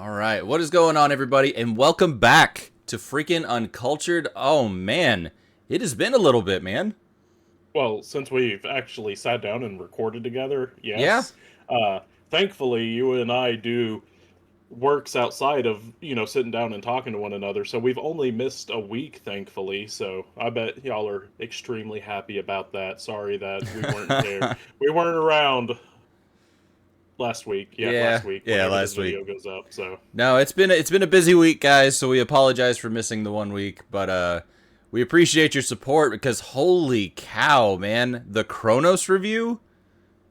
All right, what is going on, everybody, and welcome back to freaking Uncultured. Oh man, it has been a little bit, man. Well, since we've actually sat down and recorded together, Yeah, yes. Uh, Thankfully, you and I do works outside of, sitting down and talking to one another. So we've only missed a week, thankfully. So I bet y'all are extremely happy about that. Sorry that we weren't there. We weren't around last week. Yeah, yeah, last week, yeah. whenever this Last week. video goes up. So, No, it's been a busy week, guys. So we apologize for missing the 1 week, but we appreciate your support because holy cow, man, the Kronos review,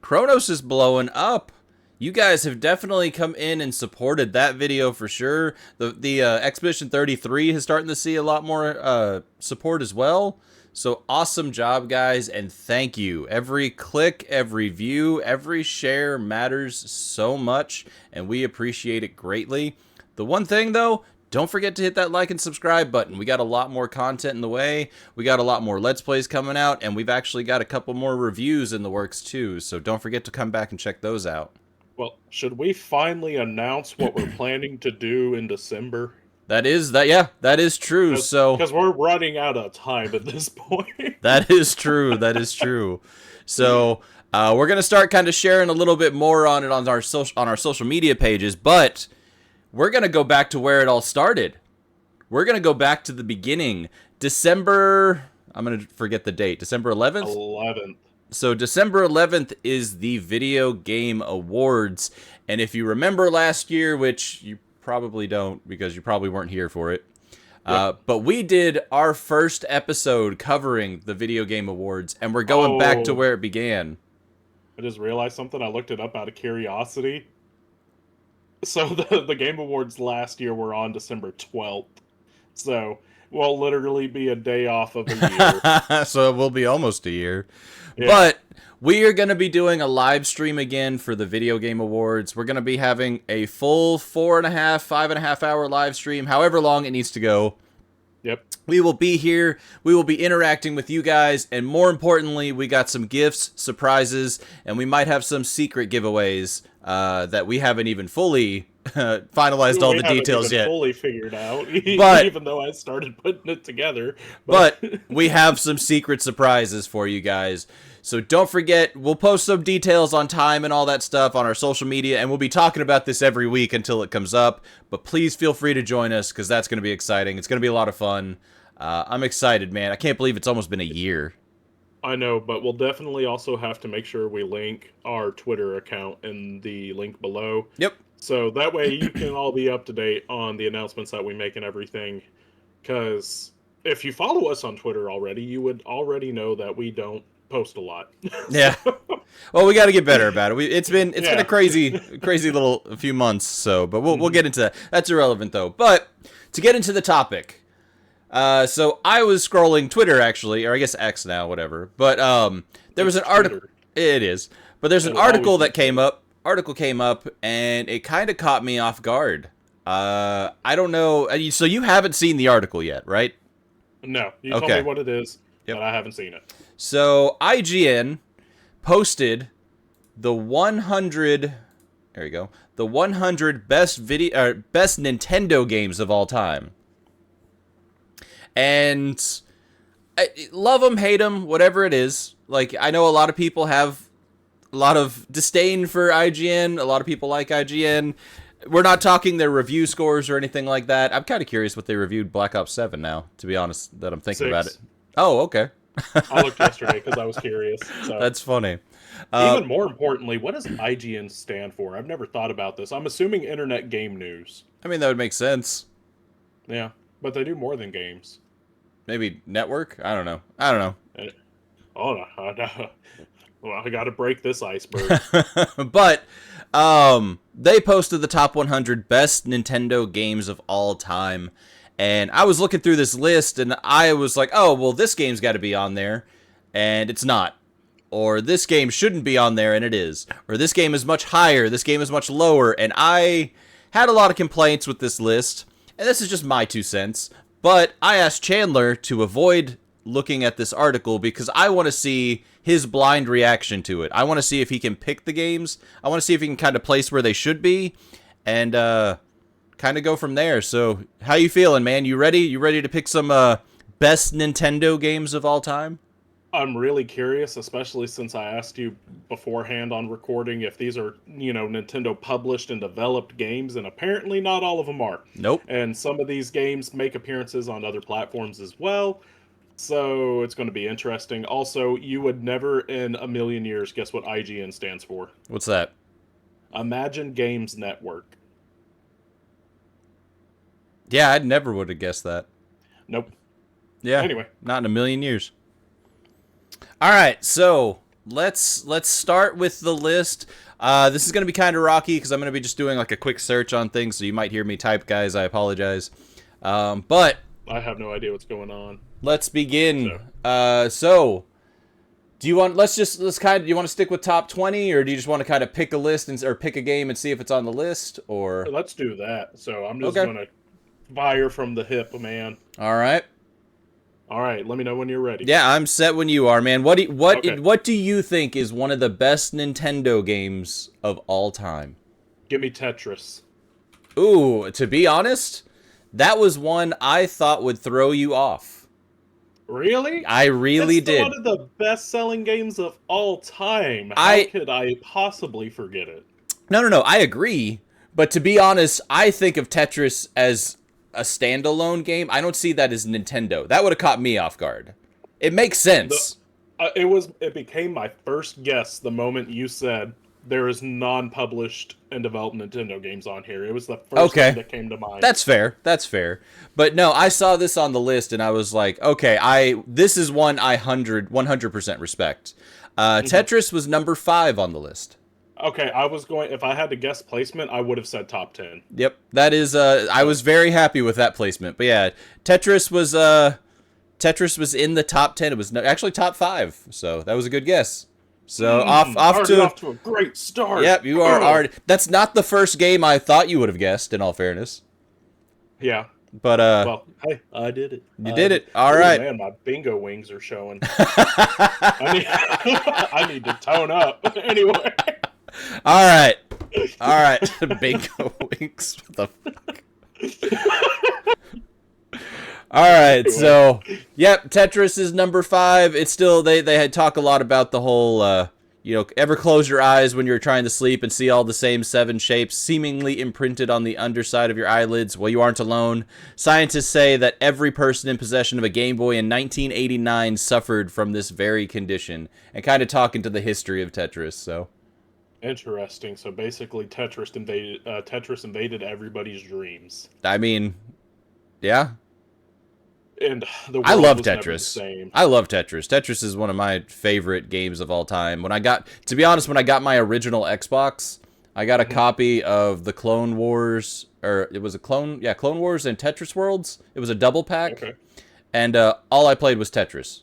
Kronos is blowing up. You guys have definitely come in and supported that video for sure. The Expedition 33 is starting to see a lot more support as well. So awesome job, guys, and thank you. Every click, every view, every share matters so much, and we appreciate it greatly. The one thing, though, don't forget to hit that like and subscribe button. We got a lot more content in the way. We got a lot more Let's Plays coming out, and we've actually got a couple more reviews in the works, too. So don't forget to come back and check those out. well, should we finally announce what we're planning to do in December? Yeah, that is true. So Because we're running out of time at this point. that is true. That is true. So we're gonna start kind of sharing a little bit more on it on our social media pages, but we're gonna go back to where it all started. We're gonna go back to the beginning, December. I'm gonna forget the date. December 11th. 11th. So December 11th is the Video Game Awards, and if you remember last year, which you probably don't because you probably weren't here for it, but we did our first episode covering the Video Game Awards, and we're going back to Oh, where it began. I just realized something. I looked it up out of curiosity. So the Game Awards last year were on December 12th. So we'll literally be a day off of a year. So it will be almost a year. Yeah. But we are going to be doing a live stream again for the Video Game Awards. We're going to be having a full 5.5 hour live stream, however long it needs to go. Yep. We will be here. We will be interacting with you guys. And more importantly, we got some gifts, surprises, and we might have some secret giveaways that we haven't even fully finalized all We the haven't details even yet. fully figured out, But even though I started putting it together. But we have some secret surprises for you guys. So don't forget, we'll post some details on time and all that stuff on our social media, and we'll be talking about this every week until it comes up. But please feel free to join us, because that's going to be exciting. It's going to be a lot of fun. I'm excited, man. I can't believe it's almost been a year. I know, but we'll definitely also have to make sure we link our Twitter account in the link below. Yep. So that way you can all be up to date on the announcements that we make and everything. Because if you follow us on Twitter already, you would already know that we don't post a lot. Yeah. Well, we got to get better about it. It's been Yeah. a crazy little few months. So, but we'll get into that. That's irrelevant though. But to get into the topic. So I was scrolling Twitter actually, or I guess X now, whatever. But there was an article. Twitter. It is, but there's an It'll article always be that came up. And it kind of caught me off guard. I don't know. So you haven't seen the article yet, right? No, you told Okay. me what it is, Yep. but I haven't seen it. So IGN posted the 100. There you go. The 100 best Nintendo games of all time. And love them, hate them, whatever it is. Like, I know a lot of people have a lot of disdain for IGN. A lot of people like IGN. We're not talking their review scores or anything like that. I'm kind of curious what they reviewed Black Ops 7 now, to be honest, that I'm thinking about it. 6. Oh, okay. I looked yesterday because I was curious. So. That's funny. Even more importantly, what does IGN stand for? I've never thought about this. I'm assuming Internet Game News. I mean, that would make sense. Yeah, but they do more than games. Maybe network? I don't know. Oh, no. Well, I got to break this iceberg. But they posted the top 100 best Nintendo games of all time. And I was looking through this list, and I was like, oh, well, this game's got to be on there. And it's not. Or this game shouldn't be on there, and it is. Or this game is much higher, this game is much lower. And I had a lot of complaints with this list. And this is just my 2 cents. But I asked Chandler to avoid looking at this article because I want to see his blind reaction to it. I want to see if he can pick the games. I want to see if he can kind of place where they should be. And kind of go from there. So, how you feeling, man? You ready? You ready to pick some best Nintendo games of all time? I'm really curious, especially since I asked you beforehand on recording if these are, Nintendo published and developed games, and apparently not all of them are. Nope. And some of these games make appearances on other platforms as well, so it's going to be interesting. Also, you would never in a million years guess what IGN stands for. What's that? Imagine Games Network. Yeah, I never would have guessed that. Nope. Yeah. Anyway. Not in a million years. All right, so let's start with the list. This is going to be kind of rocky because I'm going to be just doing like a quick search on things, so you might hear me type, guys. I apologize. But I have no idea what's going on. Let's begin. So do you want? Do you want to stick with top 20, or do you just want to kind of pick a list or pick a game and see if it's on the list? Or let's do that. So I'm just going to fire from the hip, man. All right. All right, let me know when you're ready. Yeah, I'm set when you are, man. What do you think is one of the best Nintendo games of all time? Give me Tetris. Ooh, to be honest, that was one I thought would throw you off. Really? I really did. One of the best-selling games of all time. How could I possibly forget it? No, I agree. But to be honest, I think of Tetris as a standalone game. I don't see that as Nintendo. That would have caught me off guard. It makes sense. It became my first guess the moment you said there is non-published and developed Nintendo games on here. It was the first thing that came to mind. That's fair. But no, I saw this on the list and I was like, okay, this is one I 100% respect. Tetris was number 5 on the list. Okay, if I had to guess placement, I would have said top 10. Yep, that is, I was very happy with that placement. But yeah, Tetris was in the top 10. It was actually top 5, so that was a good guess. So off to a great start. Yep, you are already. That's not the first game I thought you would have guessed, in all fairness. Yeah. But well, hey, I did it. You did it. All right. Man, my bingo wings are showing. I need to tone up. Anyway. All right. Bingo wings. What the fuck? All right. So, yep. Tetris is number 5. It's still they had talk a lot about the whole ever close your eyes when you're trying to sleep and see all the same 7 shapes seemingly imprinted on the underside of your eyelids. Well, you aren't alone. Scientists say that every person in possession of a Game Boy in 1989 suffered from this very condition, and kind of talk into the history of Tetris. So. Interesting. So basically, Tetris invaded everybody's dreams. I mean, yeah. And I love Tetris. I love Tetris. Tetris is one of my favorite games of all time. When I got my original Xbox, I got a copy of the Clone Wars, or it was Clone Wars and Tetris Worlds. It was a double pack. Okay. And all I played was Tetris.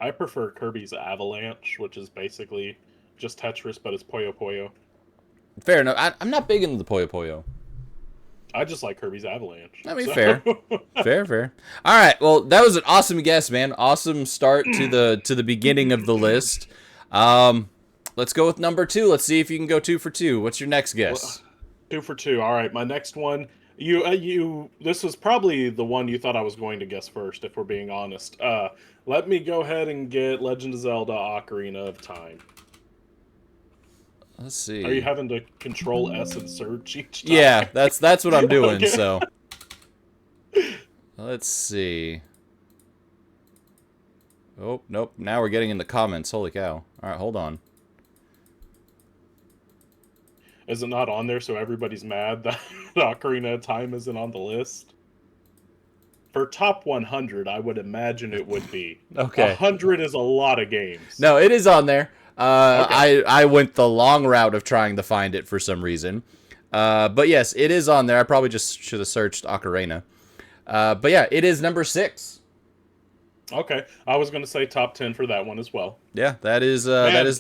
I prefer Kirby's Avalanche, which is basically just Tetris, but it's Puyo Puyo. Fair enough. I'm not big into the Puyo Puyo. I just like Kirby's Avalanche. I mean, fair. Fair. All right. Well, that was an awesome guess, man. Awesome start to the beginning of the list. Let's go with number 2. Let's see if you can go 2 for 2. What's your next guess? 2 for 2. All right. My next one. This was probably the one you thought I was going to guess first, if we're being honest. Let me go ahead and get Legend of Zelda: Ocarina of Time. Let's see. Are you having to control S and search each time? Yeah, that's what I'm doing. Okay. So let's see. Oh, nope. Now we're getting in the comments. Holy cow. All right, hold on. Is it not on there so everybody's mad that Ocarina of Time isn't on the list? For top 100, I would imagine it would be. Okay. 100 is a lot of games. No, it is on there. Okay. I went the long route of trying to find it for some reason. But yes, it is on there. I probably just should have searched Ocarina. But yeah, it is number 6. Okay, I was going to say top 10 for that one as well. Yeah, that is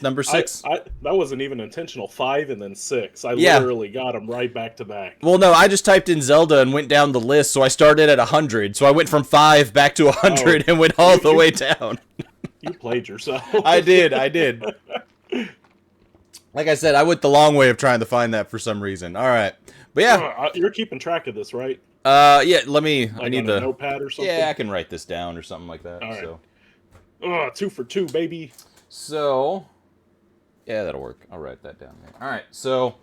number 6. That wasn't even intentional. 5 and then 6. I literally got them right back to back. Well, no, I just typed in Zelda and went down the list, so I started at 100. So I went from 5 back to 100 and went all the way down. You played yourself. I did. Like I said, I went the long way of trying to find that for some reason. All right. But yeah. You're keeping track of this, right? Yeah, let me, I Like need on a the, notepad or something? yeah, I can write this down or something like that. All right. So. 2 for 2, baby. So, yeah, that'll work. I'll write that down there. All right. So,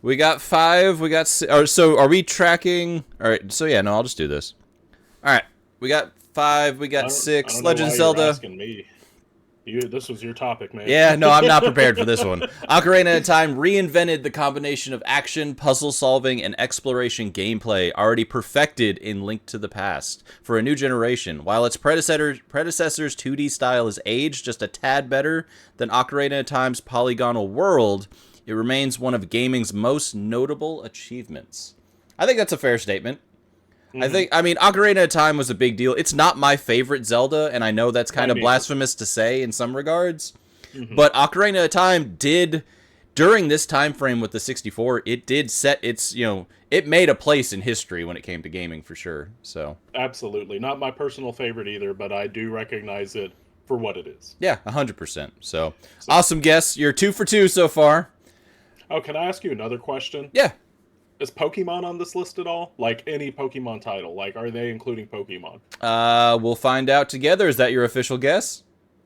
we got 5, we got 6. Or, so, are we tracking? All right. So, yeah, no, I'll just do this. All right. We got 5, we got 6. I don't Legend know of why Zelda. You're asking me. This was your topic, man. Yeah, no, I'm not prepared for this one. Ocarina of Time reinvented the combination of action, puzzle solving, and exploration gameplay already perfected in Link to the Past for a new generation. While its predecessor's 2D style is aged just a tad better than Ocarina of Time's polygonal world, it remains one of gaming's most notable achievements. I think that's a fair statement. I mean, Ocarina of Time was a big deal. It's not my favorite Zelda, and I know that's kind of blasphemous to say in some regards. But Ocarina of Time did, during this time frame with the 64, it did set its, it made a place in history when it came to gaming for sure. So Absolutely. Not my personal favorite either, but I do recognize it for what it is. yeah, 100%. So awesome guess. You're 2 for 2 so far. Oh, can I ask you another question? Yeah. Is Pokemon on this list at all? Like any Pokemon title? Like, are they including Pokemon? We'll find out together. Is that your official guess?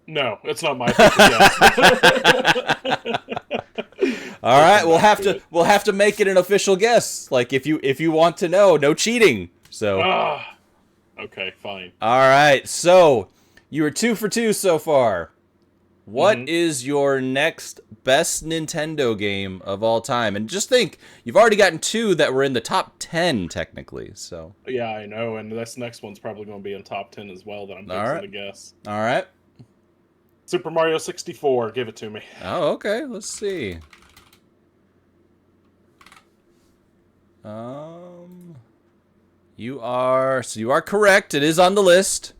No, it's not my official guess. All right, we'll have to make it an official guess. Like if you want to know, no cheating. So okay, fine. All right, so you were 2 for 2 so far. What is your next best Nintendo game of all time? And just think, you've already gotten 2 that were in the top 10 technically. So yeah, I know, and this next one's probably going to be in top 10 as well. That I'm fixing to guess. All right. Super Mario 64. Give it to me. Oh, okay. Let's see. You are correct. It is on the list.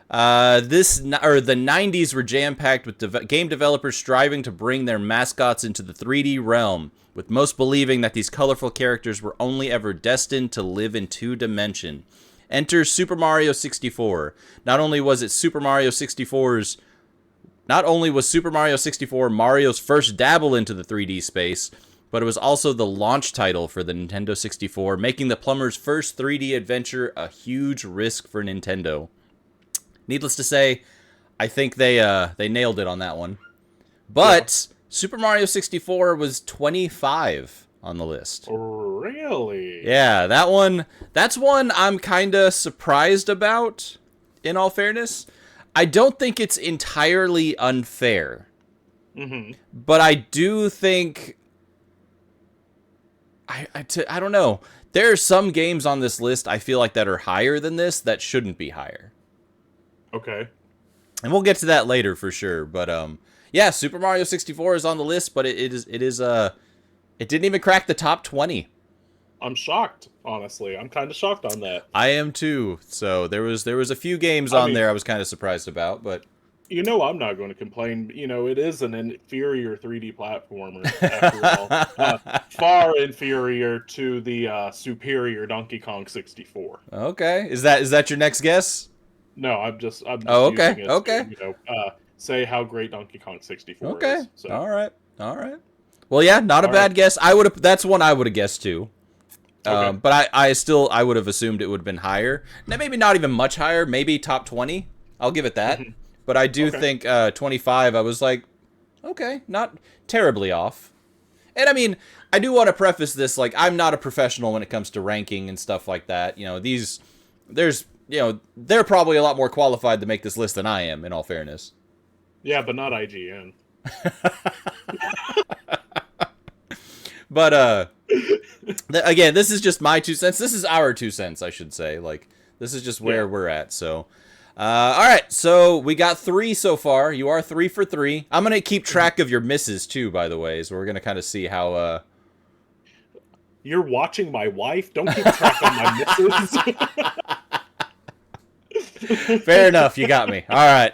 The 90s were jam-packed with game developers striving to bring their mascots into the 3D realm, with most believing that these colorful characters were only ever destined to live in 2 dimension. Enter Super Mario 64. Not only was Super Mario 64 Mario's first dabble into the 3D space, but it was also the launch title for the Nintendo 64, making the plumber's first 3D adventure a huge risk for Nintendo. Needless to say, I think they nailed it on that one. But yeah. Super Mario 64 was 25 on the list. Really? Yeah, that's one I'm kind of surprised about, in all fairness. I don't think it's entirely unfair. But I do think... I don't know. There are some games on this list I feel like that are higher than this that shouldn't be higher. Okay. And we'll get to that later for sure. But yeah, Super Mario 64 is on the list, but it didn't even crack the top 20. I'm shocked, honestly. I'm kind of shocked on that. I am too. So there was a few games on there I was kind of surprised about, but you know, I'm not going to complain. You know, it is an inferior 3D platformer, after all. Far inferior to the superior Donkey Kong 64. Okay. Is that your next guess? No, I'm just okay. using it okay. to, say how great Donkey Kong 64 okay. is. So. All right. Well, yeah, not a bad guess. That's one I would have guessed too. Okay. But I would have assumed it would have been higher. Now, maybe not even much higher. Maybe top 20. I'll give it that. But I do think 25, I was like, okay, not terribly off. And I mean, I do want to preface this, like, I'm not a professional when it comes to ranking and stuff like that. You know, they're probably a lot more qualified to make this list than I am, in all fairness. Yeah, but not IGN. But, again, this is just my 2 cents. This is our 2 cents, I should say. Like, this is just where we're at, so... all right, so we got 3 so far. You are 3 for 3. I'm going to keep track of your misses, too, by the way, so we're going to kind of see how... You're watching my wife? Don't keep track of my misses. Fair enough, you got me. All right.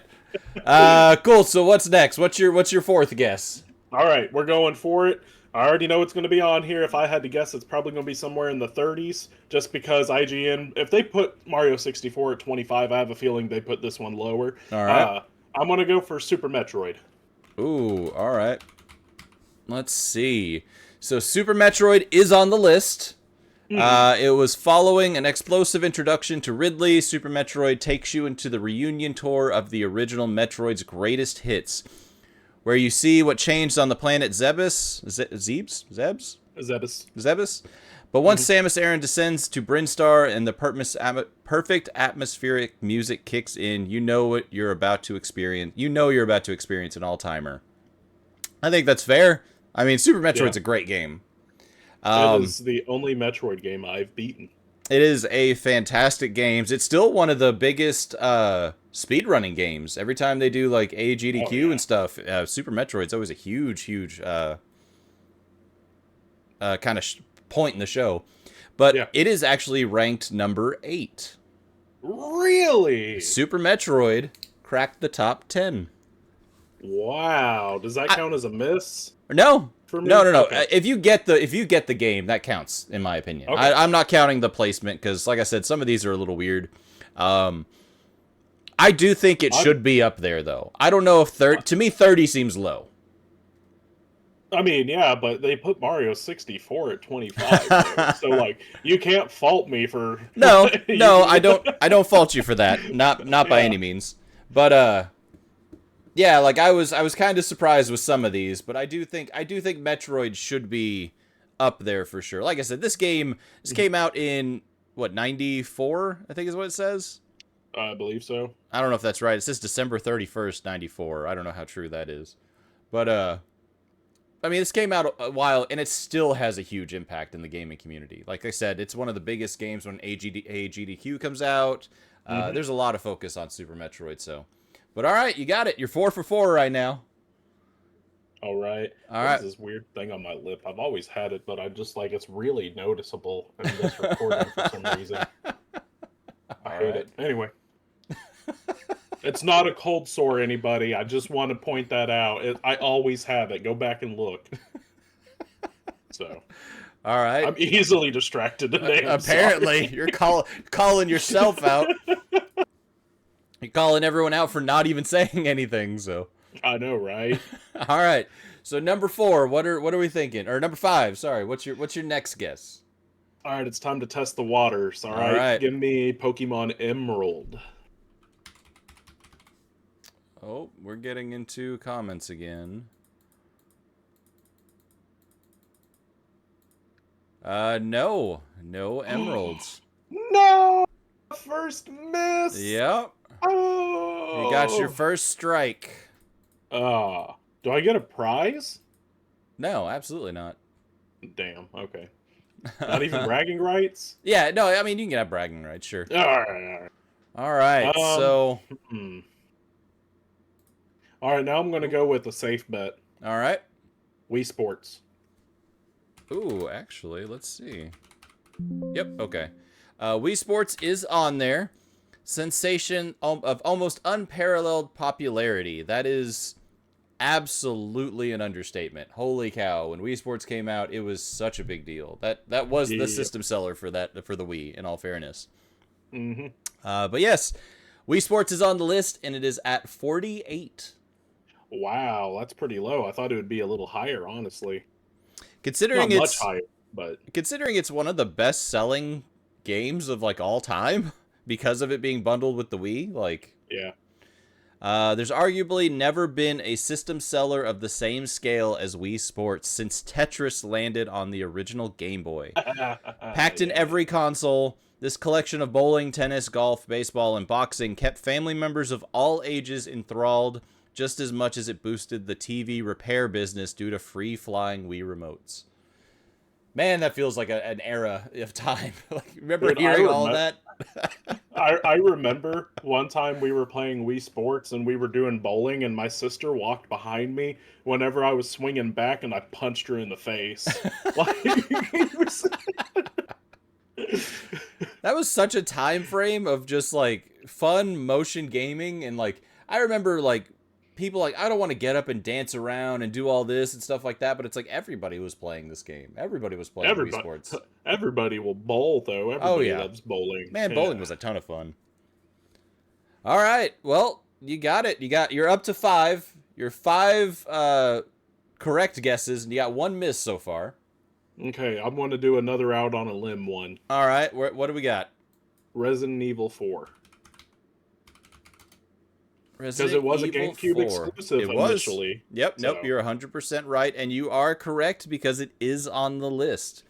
Cool, so what's next? What's your 4th guess? All right, we're going for it. I already know it's going to be on here. If I had to guess, it's probably going to be somewhere in the 30s, just because IGN, if they put Mario 64 at 25, I have a feeling they put this one lower. All right. I'm going to go for Super Metroid. Ooh, all right. Let's see. So Super Metroid is on the list. It was following an explosive introduction to Ridley. Super Metroid takes you into the reunion tour of the original Metroid's greatest hits, where you see what changed on the planet Zebes. Zebes? But once Samus Aran descends to Brinstar and the perfect atmospheric music kicks in, you know what you're about to experience. You know you're about to experience an all-timer. I think that's fair. I mean, Super Metroid's a great game. It is the only Metroid game I've beaten. It is a fantastic game. It's still one of the biggest speedrunning games. Every time they do like AGDQ and stuff, Super Metroid's always a huge kind of point in the show. But it is actually ranked number 8. Really? Super Metroid cracked the top 10. Wow. Does that count as a miss? No. For me? No. Okay. If you get the game, that counts, in my opinion. Okay. I'm not counting the placement because, like I said, some of these are a little weird. I do think it should be up there, though. I don't know if 30... To me, 30 seems low. I mean, yeah, but they put Mario 64 at 25. So, like, you can't fault me for... No, I don't fault you for that. Not by any means. But, yeah, like, I was kind of surprised with some of these, but I do think Metroid should be up there for sure. Like I said, this came out in, what, 94, I think is what it says? I believe so. I don't know if that's right. It says December 31st, 94. I don't know how true that is. But, I mean, this came out a while, and it still has a huge impact in the gaming community. Like I said, it's one of the biggest games when AGDQ comes out. There's a lot of focus on Super Metroid, so... But all right, you got it. You're 4 for 4 right now. All right. There's this weird thing on my lip. I've always had it, but I just like it's really noticeable in this recording for some reason. I hate it. Anyway. It's not a cold sore, anybody. I just want to point that out. I always have it. Go back and look. So. All right. I'm easily distracted today. Apparently, you're calling yourself out. You're calling everyone out for not even saying anything, so. I know, right? All right. So number 4, what are we thinking? Or number 5, sorry. What's your next guess? All right, it's time to test the waters. All right. Give me Pokemon Emerald. Oh, we're getting into comments again. No emeralds. No! First miss! Yep. Oh! You got your first strike. Do I get a prize? No, absolutely not. Damn, okay. Not even bragging rights? Yeah, no, I mean, you can have bragging rights, sure. All right. So... All right, now I'm going to go with a safe bet. All right. Wii Sports. Ooh, actually, let's see. Yep, okay. Wii Sports is on there. Sensation of almost unparalleled popularity. That is absolutely an understatement. Holy cow. When Wii Sports came out, it was such a big deal. That was the system seller for the Wii, in all fairness. But yes, Wii Sports is on the list, and it is at 48. Wow, that's pretty low. I thought it would be a little higher, honestly. Considering Not much higher, but considering it's one of the best-selling games of like all time because of it being bundled with the Wii, like yeah. There's arguably never been a system seller of the same scale as Wii Sports since Tetris landed on the original Game Boy. Packed in every console, this collection of bowling, tennis, golf, baseball, and boxing kept family members of all ages enthralled just as much as it boosted the TV repair business due to free-flying Wii remotes. Man, that feels like an era of time. Like, remember hearing all that? I remember one time we were playing Wii Sports and we were doing bowling and my sister walked behind me whenever I was swinging back and I punched her in the face. That was such a time frame of just like fun motion gaming, and like I remember like people like, I don't want to get up and dance around and do all this and stuff like that, but it's like everybody was playing this game. Everybody was playing Wii Sports. Everybody will bowl, though. Everybody loves bowling. Man, bowling was a ton of fun. All right. Well, you got it. You're up to 5. You're 5 correct guesses, and you got one miss so far. Okay, I'm going to do another out on a limb one. All right, what do we got? Resident Evil 4. Because Resident it was a Evil GameCube 4. exclusive It was. initially. Yep, so. nope, you're 100% right, and you are correct because it is on the list.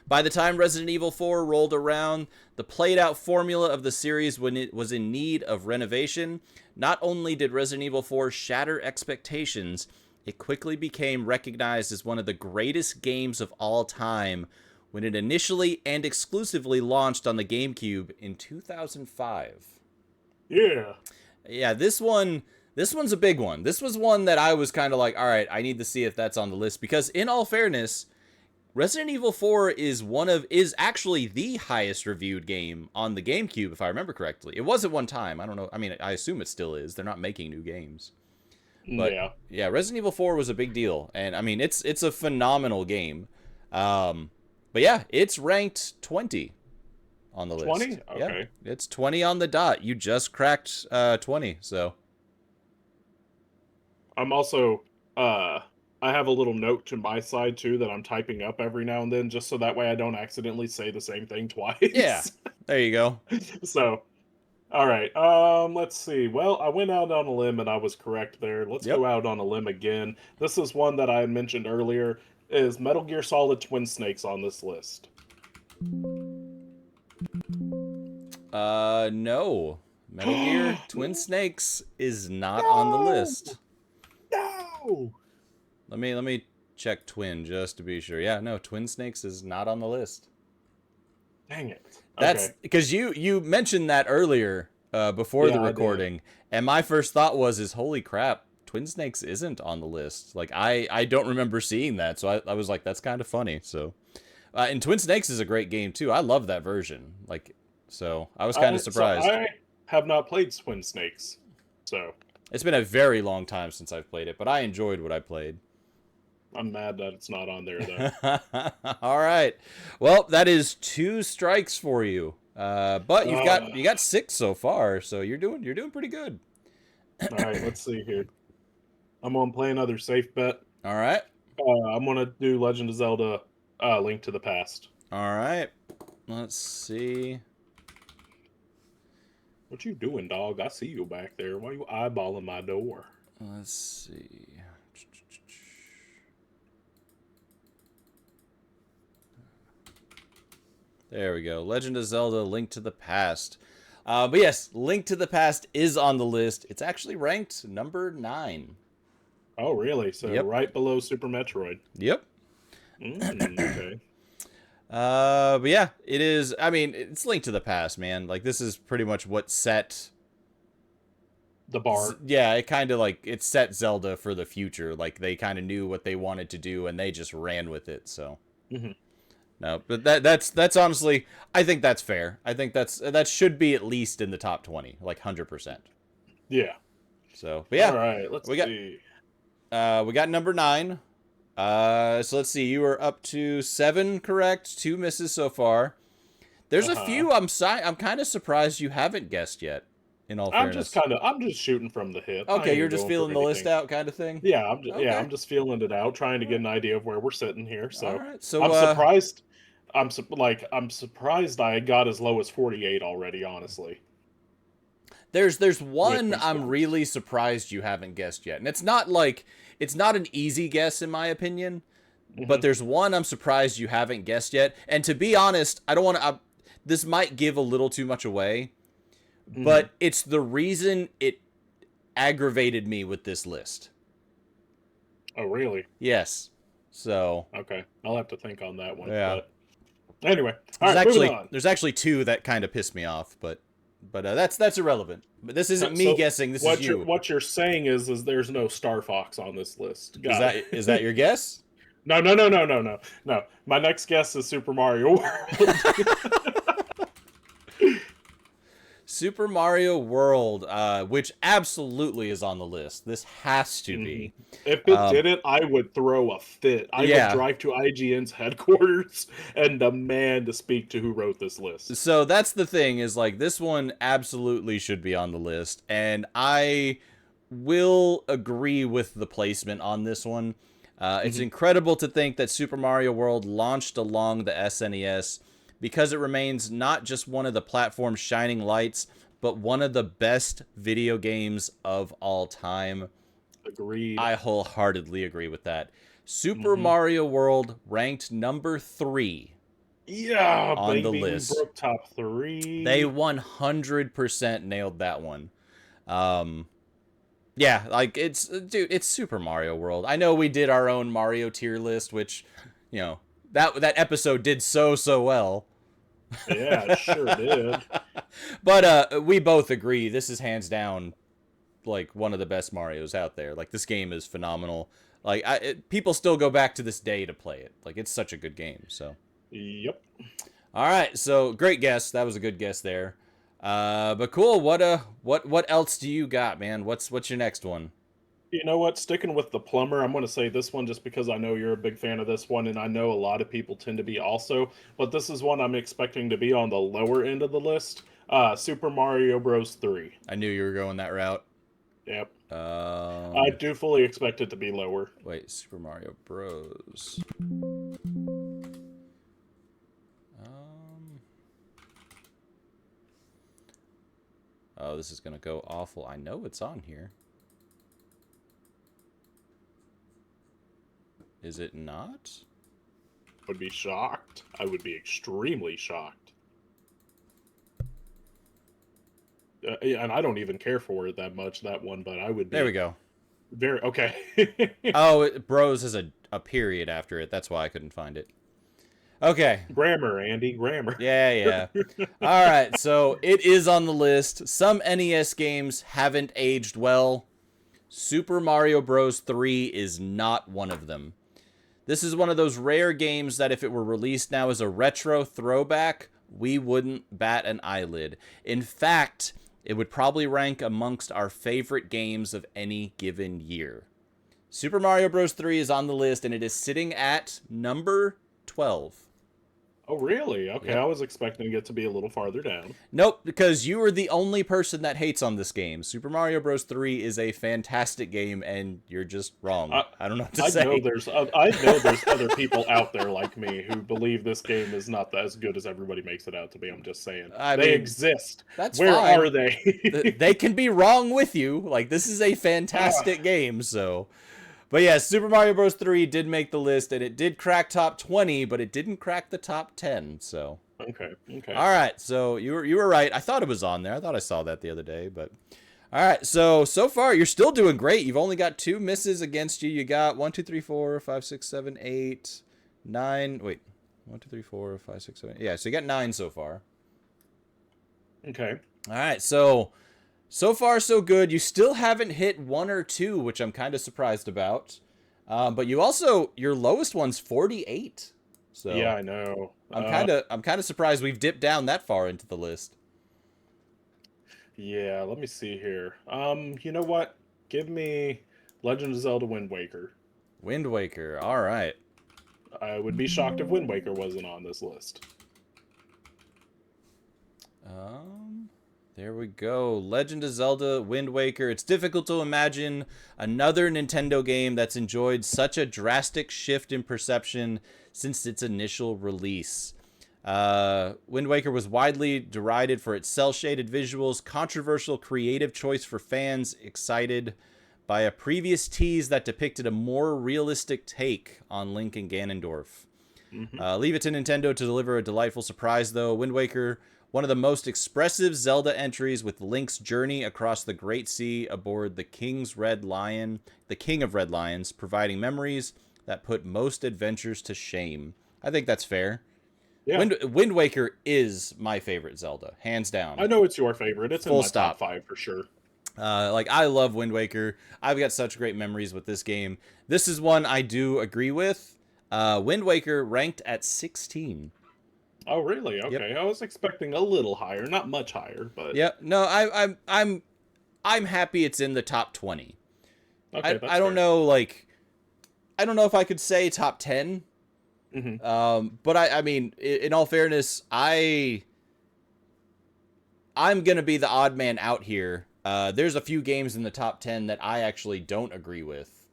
By the time Resident Evil 4 rolled around, the played-out formula of the series when it was in need of renovation, not only did Resident Evil 4 shatter expectations, it quickly became recognized as one of the greatest games of all time when it initially and exclusively launched on the GameCube in 2005. Yeah. Yeah, this one's a big one. This was one that I was kind of like, all right, I need to see if that's on the list because in all fairness, Resident Evil 4 is actually the highest reviewed game on the GameCube, if I remember correctly. It was at one time. I don't know. I mean, I assume it still is. They're not making new games. But yeah, Resident Evil 4 was a big deal. And I mean, it's a phenomenal game. But yeah, it's ranked 20 on the list. 20? Okay. Yeah, it's 20 on the dot. You just cracked 20, so. I'm also I have a little note to my side too that I'm typing up every now and then just so that way I don't accidentally say the same thing twice. Yeah. There you go. So, all right. Let's see. Well, I went out on a limb and I was correct there. Let's go out on a limb again. This is one that I mentioned earlier. Is Metal Gear Solid Twin Snakes on this list? No. Metal Gear Twin Snakes is not on the list. No. Let me check Twin just to be sure. Yeah, no, Twin Snakes is not on the list. Dang it. That's because you mentioned that earlier before the recording, and my first thought was holy crap, Twin Snakes isn't on the list. Like I don't remember seeing that, so I was like, that's kind of funny. So, and Twin Snakes is a great game too. I love that version. Like, so I was kind of surprised. So I have not played Twin Snakes, so it's been a very long time since I've played it, but I enjoyed what I played. I'm mad that it's not on there though. All right, well, that is 2 strikes for you, but you got 6 so far, so you're doing pretty good. All right, let's see here. I'm gonna play another safe bet. All right. I'm gonna do Legend of Zelda: Link to the Past. All right. Let's see. What you doing, dog? I see you back there. Why you eyeballing my door? Let's see. There we go. Legend of Zelda: Link to the Past. But yes, Link to the Past is on the list. It's actually ranked number 9. Oh, really? So right below Super Metroid. Yep. Okay. But yeah, it is. I mean, it's Link to the Past, man. Like, this is pretty much what set the bar. Yeah, it kind of like it set Zelda for the future. Like, they kind of knew what they wanted to do, and they just ran with it. So. No, but that's honestly, I think that's fair. I think that should be at least in the top 20, like 100%. Yeah. So, but yeah. All right, let's see. We got number 9. So let's see. You are up to 7 correct, 2 misses so far. There's a few I'm kind of surprised you haven't guessed yet. In all fairness, I'm just shooting from the hip. Okay, you're just feeling the list out, kind of thing. Yeah, I'm just feeling it out, trying to get an idea of where we're sitting here. So, right. So I'm surprised. I'm surprised I got as low as 48 already. Honestly, there's one I'm really surprised you haven't guessed yet, and it's not an easy guess in my opinion, but there's one I'm surprised you haven't guessed yet. And to be honest, I don't want to. This might give a little too much away. But it's the reason it aggravated me with this list. Oh, really? Yes. So. Okay. I'll have to think on that one. Yeah. But anyway. Moving on. There's actually 2 that kind of pissed me off, but that's irrelevant. But this isn't me guessing. This is you. What you're saying is there's no Star Fox on this list. Is that your guess? No. My next guess is Super Mario World. Super Mario World, which absolutely is on the list. This has to be. If it didn't, I would throw a fit. I would drive to IGN's headquarters and demand to speak to who wrote this list. So that's the thing, is like, this one absolutely should be on the list, and I will agree with the placement on this one. It's incredible to think that Super Mario World launched along the SNES because it remains not just one of the platform's shining lights, but one of the best video games of all time. Agreed. I wholeheartedly agree with that. Super Hmm. Mario World ranked number 3 Yeah, on the baby, we list. broke top They 3. 100% nailed that one. Um, yeah, like dude, it's Super Mario World. I know we did our own Mario tier list, which, you know, that episode did so well. Yeah, it sure did. But we both agree this is hands down like one of the best Marios out there. Like this game is phenomenal. Like people still go back to this day to play it. Like it's such a good game. So Yep. all right, so great guess. That was a good guess there. But cool. What else do you got, man? What's your next one? You know what? Sticking with the plumber, I'm going to say this one just because I know you're a big fan of this one, and I know a lot of people tend to be also. But this is one I'm expecting to be on the lower end of the list. Super Mario Bros. 3. I knew you were going that route. Yep. I do fully expect it to be lower. Wait, Super Mario Bros. Um, oh, this is gonna go awful. I know it's on here. Is it not? Would be shocked. I would be extremely shocked. And I don't even care for it that much, that one, but I would be. There we go. Very okay. Oh, Bros has a period after it. That's why I couldn't find it. Okay. Grammar, Andy, grammar. Yeah. All right, so it is on the list. Some NES games haven't aged well. Super Mario Bros. 3 is not one of them. This is one of those rare games that if it were released now as a retro throwback, we wouldn't bat an eyelid. In fact, it would probably rank amongst our favorite games of any given year. Super Mario Bros. 3 is on the list, and it is sitting at number 12. Oh, really? Okay, Yep. I was expecting it to be a little farther down. Nope, because you are the only person that hates on this game. Super Mario Bros. 3 is a fantastic game, and you're just wrong. I don't know what to say. I know there's other people out there like me who believe this game is not as good as everybody makes it out to be. I'm just saying. I They mean, exist. That's Where fine. are they? They can be wrong with you. Like, this is a fantastic game, so... But yeah, Super Mario Bros. 3 did make the list, and it did crack top 20, but it didn't crack the top 10, so... Okay. All right, so you were right. I thought it was on there. I thought I saw that the other day, but... All right, so far, you're still doing great. You've only got 2 misses against you. You got 1, 2, 3, 4, 5, 6, 7, 8, 9... Wait. 1, 2, 3, 4, 5, 6, 7... Yeah, so you got 9 so far. Okay. All right, so far so good. You still haven't hit 1 or 2, which I'm kind of surprised about. But you also, your lowest one's 48. So Yeah, I know. I'm kind of surprised we've dipped down that far into the list. Yeah, let me see here. You know what? Give me Legend of Zelda Wind Waker. Wind Waker. All right. I would be shocked if Wind Waker wasn't on this list. There we go. Legend of Zelda Wind Waker. It's difficult to imagine another Nintendo game that's enjoyed such a drastic shift in perception since its initial release. Wind Waker was widely derided for its cel-shaded visuals, controversial creative choice for fans excited by a previous tease that depicted a more realistic take on Link and Ganondorf. Leave it to Nintendo to deliver a delightful surprise, though. Wind Waker, one of the most expressive Zelda entries, with Link's journey across the Great Sea aboard the King of Red Lions, providing memories that put most adventures to shame. I think that's fair. Yeah. Wind Waker is my favorite Zelda, hands down. I know it's your favorite. It's in Full my stop. top 5 for sure. Like, I love Wind Waker. I've got such great memories with this game. This is one I do agree with. Wind Waker ranked at 16. Oh, really? Okay. Yep. I was expecting a little higher, not much higher, but yeah. No, I'm happy it's in the top 20. Okay, I don't know, like, I don't know if I could say top 10. But I mean, in all fairness, I'm gonna be the odd man out here. There's a few games in the top 10 that I actually don't agree with.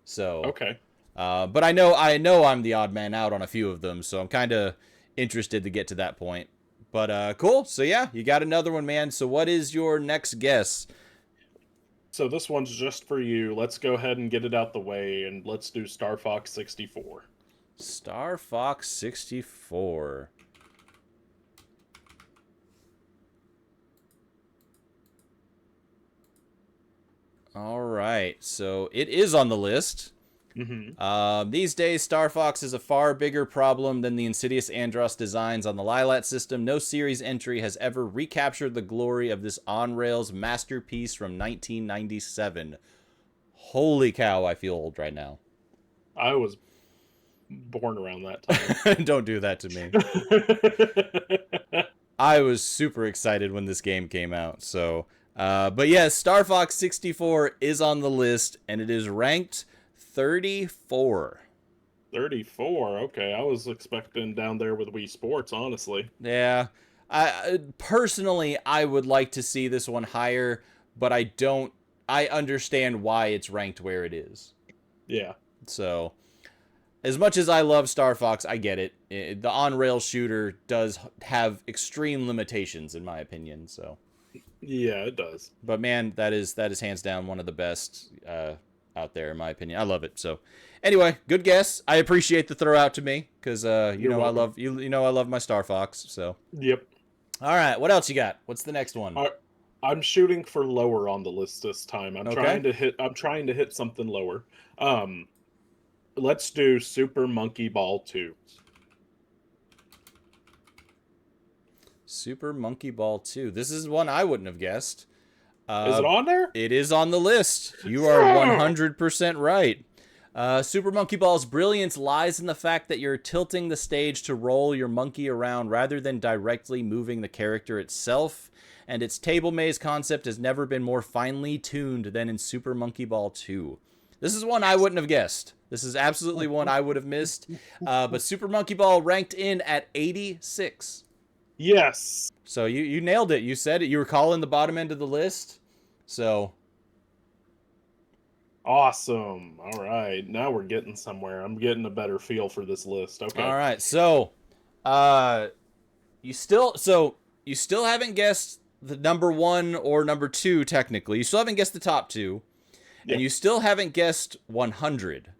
So okay. But I know I'm the odd man out on a few of them, so I'm kind of interested to get to that point. But cool. So yeah, you got another one, man. So what is your next guess? So this one's just for you. Let's go ahead and get it out the way, and let's do Star Fox 64. Star Fox 64. All right, so it is on the list. These days, Star Fox is a far bigger problem than the insidious Andros designs on the Lilat system. No series entry has ever recaptured the glory of this on-rails masterpiece from 1997. Holy cow, I feel old right now. I was born around that time. Don't do that to me. I was super excited when this game came out, so... but yes, Star Fox 64 is on the list, and it is ranked 34. 34. Okay, I was expecting down there with Wii Sports, honestly. Yeah. Personally, I would like to see this one higher, but I understand why it's ranked where it is. Yeah. So, as much as I love Star Fox, I get it. The on-rail shooter does have extreme limitations, in my opinion, so... Yeah, it does. But man, that is hands down one of the best out there, in my opinion. I love it. So, anyway, good guess. I appreciate the throw out to me because you know welcome. I love you know I love my Star Fox. So. Yep. All right, what else you got? What's the next one? I'm shooting for lower on the list this time. I'm trying to hit something lower. Let's do Super Monkey Ball 2. Super Monkey Ball 2. This is one I wouldn't have guessed. Is it on there? It is on the list. You are 100% right. Super Monkey Ball's brilliance lies in the fact that you're tilting the stage to roll your monkey around rather than directly moving the character itself. And its table maze concept has never been more finely tuned than in Super Monkey Ball 2. This is one I wouldn't have guessed. This is absolutely one I would have missed. But Super Monkey Ball ranked in at 86. Yes. So you nailed it. You said it. You were calling the bottom end of the list. So. Awesome. All right. Now we're getting somewhere. I'm getting a better feel for this list. Okay. All right. So, you still haven't guessed the number 1 or number 2 technically. You still haven't guessed the top 2. Yep. And you still haven't guessed 100.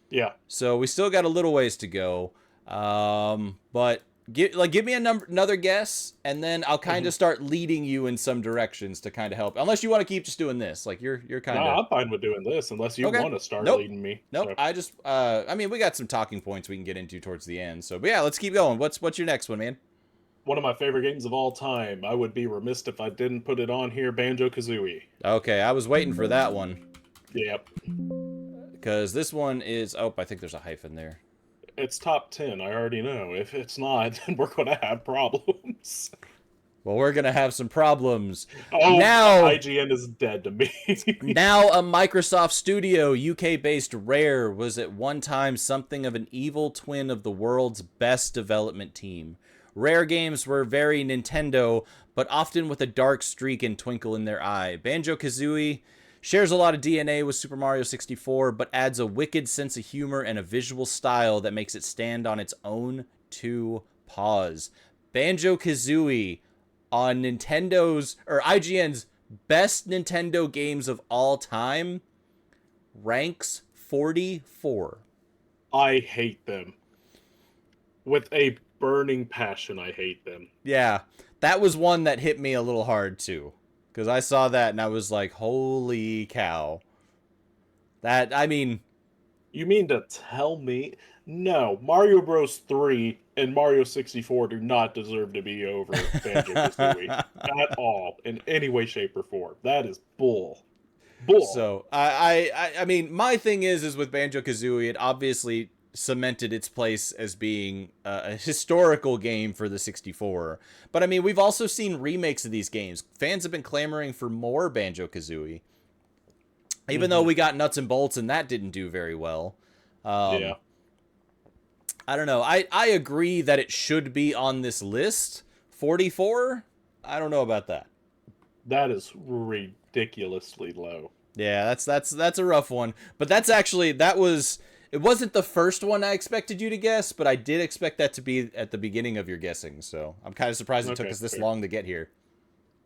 Yeah. So we still got a little ways to go. But give me another guess, and then I'll kind of start leading you in some directions to kind of help. Unless you want to keep just doing this, like you're kind of. No, I'm fine with doing this, unless you want to start leading me. Nope. So. I just, I mean, we got some talking points we can get into towards the end. So, but yeah, let's keep going. What's your next one, man? One of my favorite games of all time. I would be remiss if I didn't put it on here. Banjo-Kazooie. Okay, I was waiting for that one. Yep. Because this one is. Oh, I think there's a hyphen there. It's top 10. I already know. If it's not, then we're going to have problems. Well, we're going to have some problems. Oh, now IGN is dead to me. Now a Microsoft studio, UK-based Rare, was at one time something of an evil twin of the world's best development team. Rare games were very Nintendo, but often with a dark streak and twinkle in their eye. Banjo-Kazooie shares a lot of DNA with Super Mario 64, but adds a wicked sense of humor and a visual style that makes it stand on its own 2 paws. Banjo-Kazooie on Nintendo's, or IGN's, best Nintendo games of all time, ranks 44. I hate them. With a burning passion, I hate them. Yeah, that was one that hit me a little hard, too. Because I saw that and I was like, holy cow. That, I mean... You mean to tell me? No, Mario Bros. 3 and Mario 64 do not deserve to be over Banjo-Kazooie. At all, in any way, shape, or form. That is bull. Bull. So, I mean, my thing is with Banjo-Kazooie, it obviously cemented its place as being a historical game for the 64. But I mean, we've also seen remakes of these games. Fans have been clamoring for more Banjo-Kazooie. Even though we got Nuts and Bolts and that didn't do very well. Yeah. I don't know. I agree that it should be on this list. 44? I don't know about that. That is ridiculously low. Yeah, that's a rough one. But that's actually, that was... It wasn't the first one I expected you to guess, but I did expect that to be at the beginning of your guessing. So I'm kind of surprised it took Okay, us this fair. long to get here.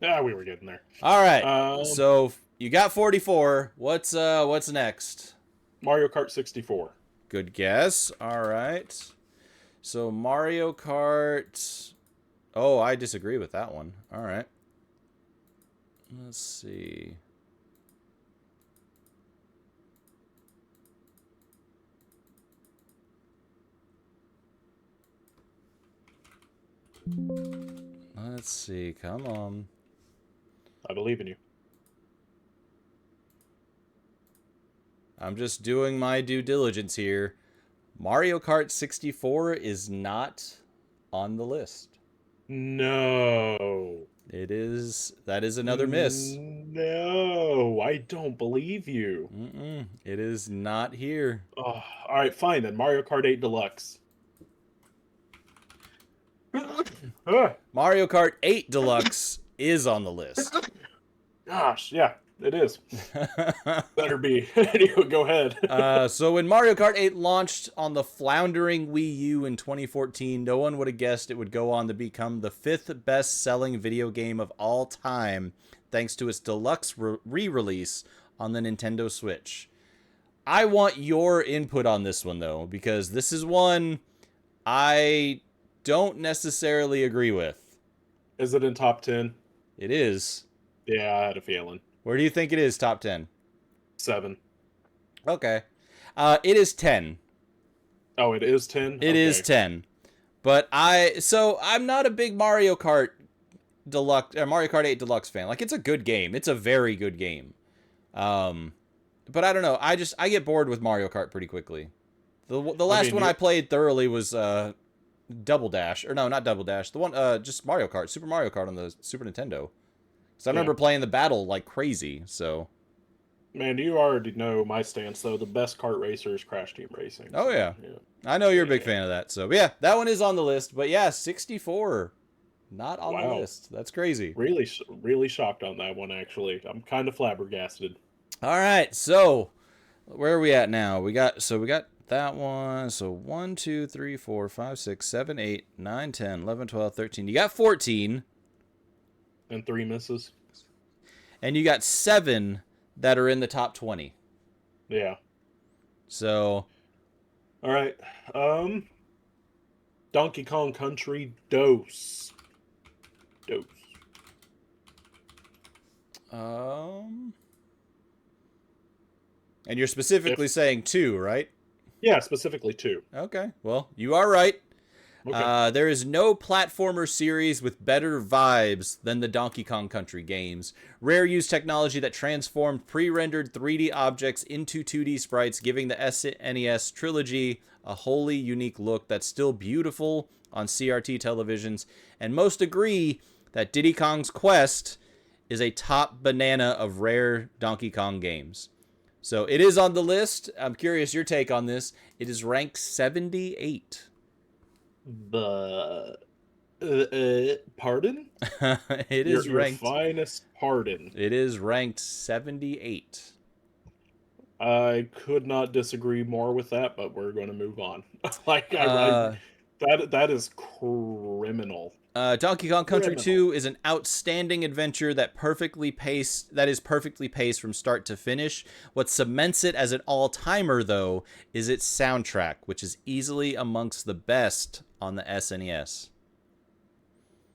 Yeah, we were getting there. All right. Um, So you got 44. What's next? Mario Kart 64. Good guess. All right. So Mario Kart. Oh, I disagree with that one. All right. Let's see. Let's see. Come on. I believe in you. I'm just doing my due diligence here. Mario Kart 64 is not on the list. No. It is. That is another miss. No, I don't believe you. It is not here. Oh, all right, fine then. Mario Kart 8 Deluxe. Mario Kart 8 Deluxe is on the list. Gosh, yeah, it is. Better be. Anyway, go ahead. So when Mario Kart 8 launched on the floundering Wii U in 2014, no one would have guessed it would go on to become the 5th best-selling video game of all time, thanks to its deluxe re-release on the Nintendo Switch. I want your input on this one, though, because this is one I don't necessarily agree with. Is it in top 10? It is. Yeah, I had a feeling. Where do you think it is, top 10? 7. Okay. It is 10. Oh, it is 10? It is 10. But I'm not a big Mario Kart Deluxe or Mario Kart 8 Deluxe fan. Like, it's a good game. It's a very good game. But I don't know. I get bored with Mario Kart pretty quickly. The last one I played thoroughly was Double Dash, or no, not Double Dash. The one just Mario Kart, Super Mario Kart on the Super Nintendo. So I remember playing the battle like crazy. So. Man, you already know my stance, though. The best kart racer is Crash Team Racing. Oh, yeah. I know you're a big fan of that. So, yeah, that one is on the list. But, yeah, 64. Not on the list. That's crazy. Really, really shocked on that one, actually. I'm kind of flabbergasted. All right. So, where are we at now? We got that one. So, 1, 2, 3, 4, 5, 6, 7, 8, 9, 10, 11, 12, 13. You got 14. And 3 misses. And you got 7 that are in the top 20. Yeah. So. All right. Donkey Kong Country Dose. And you're specifically saying 2, right? Yeah, specifically 2. Okay. Well, you are right. Okay. There is no platformer series with better vibes than the Donkey Kong Country games. Rare used technology that transformed pre-rendered 3D objects into 2D sprites, giving the SNES trilogy a wholly unique look that's still beautiful on CRT televisions. And most agree that Diddy Kong's Quest is a top banana of rare Donkey Kong games. So it is on the list. I'm curious your take on this. It is ranked 78. Pardon? It is ranked. Your finest pardon. It is ranked 78. I could not disagree more with that, but we're going to move on. That is criminal. Donkey Kong Country 2 is an outstanding adventure that is perfectly paced from start to finish. What cements it as an all-timer, though, is its soundtrack, which is easily amongst the best on the SNES.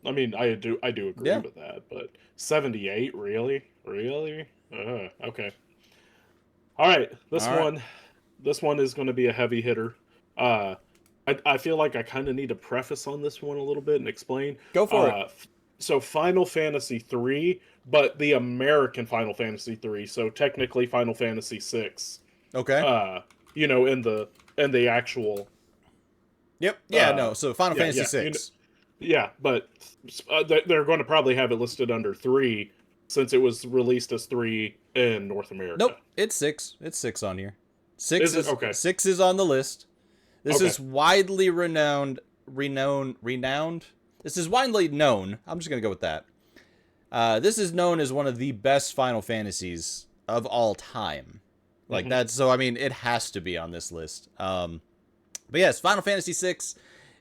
I mean, I do agree with that, but 78, really? Okay. All right, this one is going to be a heavy hitter. I feel like I kind of need to preface on this one a little bit and explain. Go for it. So Final Fantasy 3, but the American Final Fantasy 3, so technically Final Fantasy 6. Okay. In the actual. Yep. Yeah. No. So Final Fantasy 6. But they're going to probably have it listed under 3 since it was released as 3 in North America. Nope. It's 6. It's 6 on here. 6 is okay. 6 is on the list. This is widely renowned. This is widely known. I'm just going to go with that. This is known as one of the best Final Fantasies of all time. Like that's so. I mean, it has to be on this list. But yes, Final Fantasy VI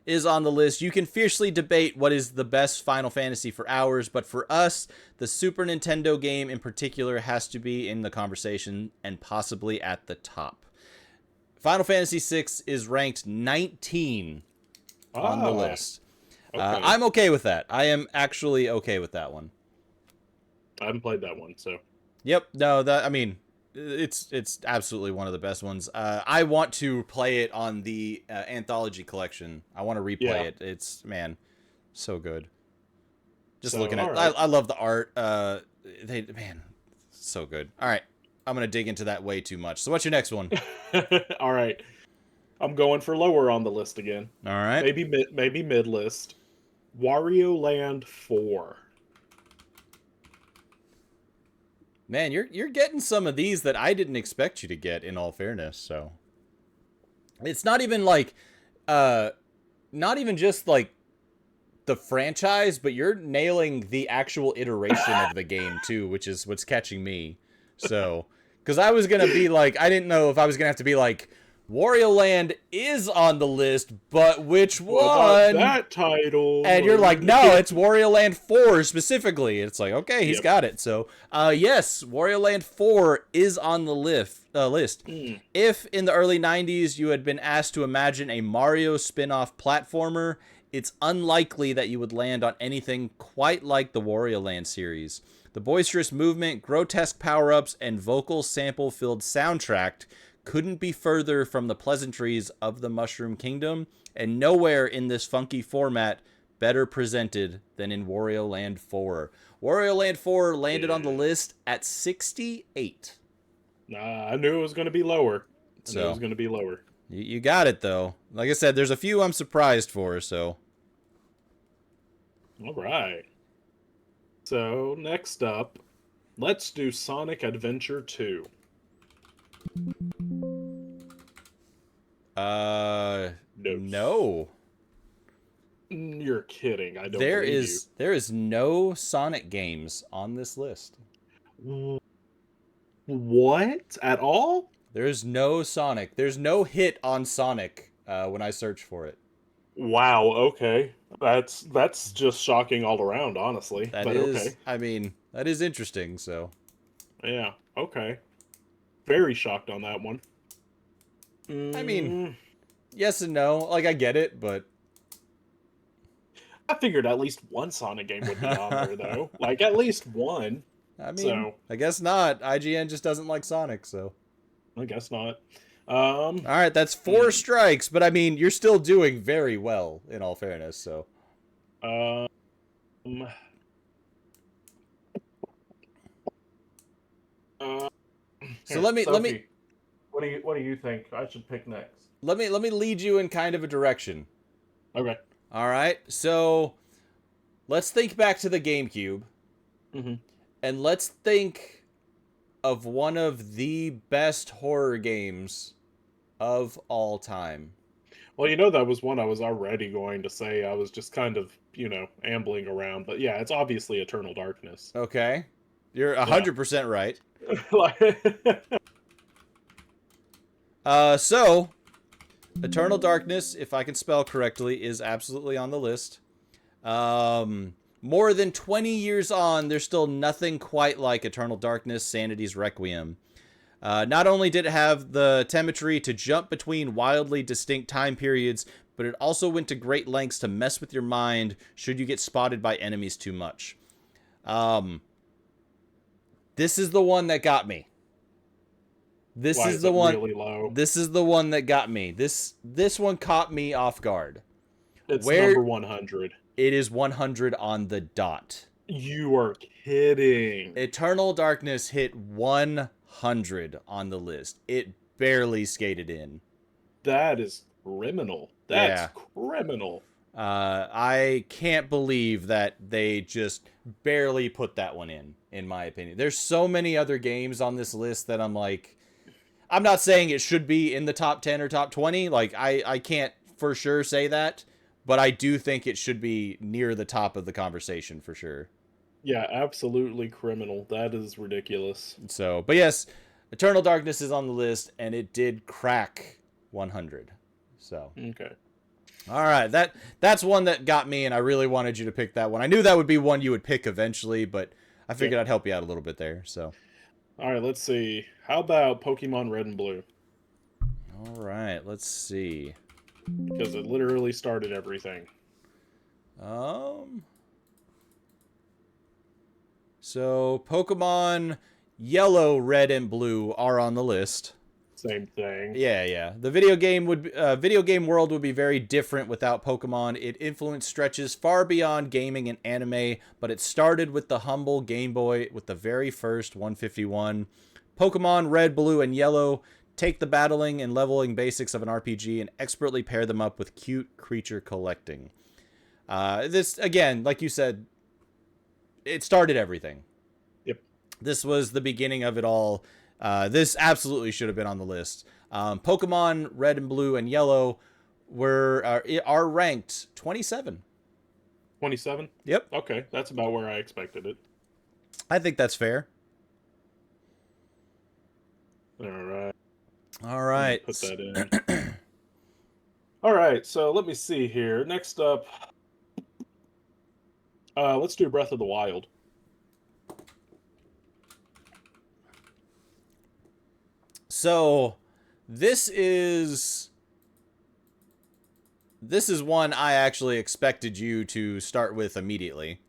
is on the list. You can fiercely debate what is the best Final Fantasy for hours, but for us, the Super Nintendo game in particular has to be in the conversation and possibly at the top. Final Fantasy VI is ranked 19 on the list. Okay. I'm okay with that. I am actually okay with that one. I haven't played that one, so. Yep. No, that I mean, it's absolutely one of the best ones. I want to play it on the anthology collection. I want to replay it. It's man, so good. Just so, looking at, right. I love the art. Man, so good. All right, I'm gonna dig into that way too much. So what's your next one? All right, I'm going for lower on the list again. All right, maybe mid list. Wario Land 4. Man, you're getting some of these that I didn't expect you to get, in all fairness. So it's not even like not even just like the franchise, but you're nailing the actual iteration of the game too, which is what's catching me. So because I was gonna be like, I didn't know if I was gonna have to be like, Wario Land is on the list, but which one? What about that title? And you're like, no, it's Wario Land 4 specifically. It's like, okay, he's got it. So, yes, Wario Land 4 is on the list. If in the early 90s you had been asked to imagine a Mario spin-off platformer, it's unlikely that you would land on anything quite like the Wario Land series. The boisterous movement, grotesque power-ups, and vocal sample-filled soundtrack couldn't be further from the pleasantries of the Mushroom Kingdom, and nowhere in this funky format better presented than in Wario Land 4. Wario Land 4 landed on the list at 68. I knew it was going to be lower. You got it, though. Like I said, there's a few I'm surprised for, so. All right. So, next up, let's do Sonic Adventure 2. No. You're kidding. I don't There believe is there is no Sonic games on this list. What? At all? There's no Sonic. There's no hit on Sonic when I search for it. Wow, okay. That's just shocking all around, honestly. But okay. I mean, that is interesting, so. Yeah, okay. Very shocked on that one. I mean, yes and no. Like, I get it, but I figured at least one Sonic game would be on there, though. Like, at least one. I mean, I guess not. IGN just doesn't like Sonic, so. I guess not. All right, that's 4 strikes, but I mean, you're still doing very well, in all fairness, so. So let me. What do you think I should pick next? Let me lead you in kind of a direction. Okay. All right. So let's think back to the GameCube. Mm-hmm. And let's think of one of the best horror games of all time. Well, that was one I was already going to say. I was just kind of, ambling around. But yeah, it's obviously Eternal Darkness. Okay. You're 100% right. So, Eternal Darkness, if I can spell correctly, is absolutely on the list. More than 20 years on, there's still nothing quite like Eternal Darkness, Sanity's Requiem. Not only did it have the telemetry to jump between wildly distinct time periods, but it also went to great lengths to mess with your mind should you get spotted by enemies too much. This is the one that got me. This is the one. Really low? This is the one that got me. This one caught me off guard. It's number 100. It is 100 on the dot. You are kidding. Eternal Darkness hit 100 on the list. It barely skated in. That is criminal. That's criminal. I can't believe that they just barely put that one in my opinion. There's so many other games on this list that I'm like, I'm not saying it should be in the top 10 or top 20. Like, I can't for sure say that, but I do think it should be near the top of the conversation for sure. Yeah, absolutely criminal. That is ridiculous. So, but yes, Eternal Darkness is on the list, and it did crack 100. So Okay. all right, that's one that got me, and I really wanted you to pick that one. I knew that would be one you would pick eventually, but I figured I'd help you out a little bit there. So All right, let's see. How about Pokemon Red and Blue? all right, let's see. Because it literally started everything. So Pokemon Yellow, Red, and Blue are on the list. Same thing. Yeah. The video game world would be very different without Pokemon. Its influence stretches far beyond gaming and anime, but it started with the humble Game Boy with the very first 151. Pokemon Red, Blue, and Yellow take the battling and leveling basics of an RPG and expertly pair them up with cute creature collecting. This, again, like you said, it started everything. Yep. This was the beginning of it all. This absolutely should have been on the list. Pokemon Red and Blue and Yellow are ranked 27. 27? Yep. Okay, that's about where I expected it. I think that's fair. All right. Put that in. All right, so let me see here. Next up, let's do Breath of the Wild. So, this is one I actually expected you to start with immediately.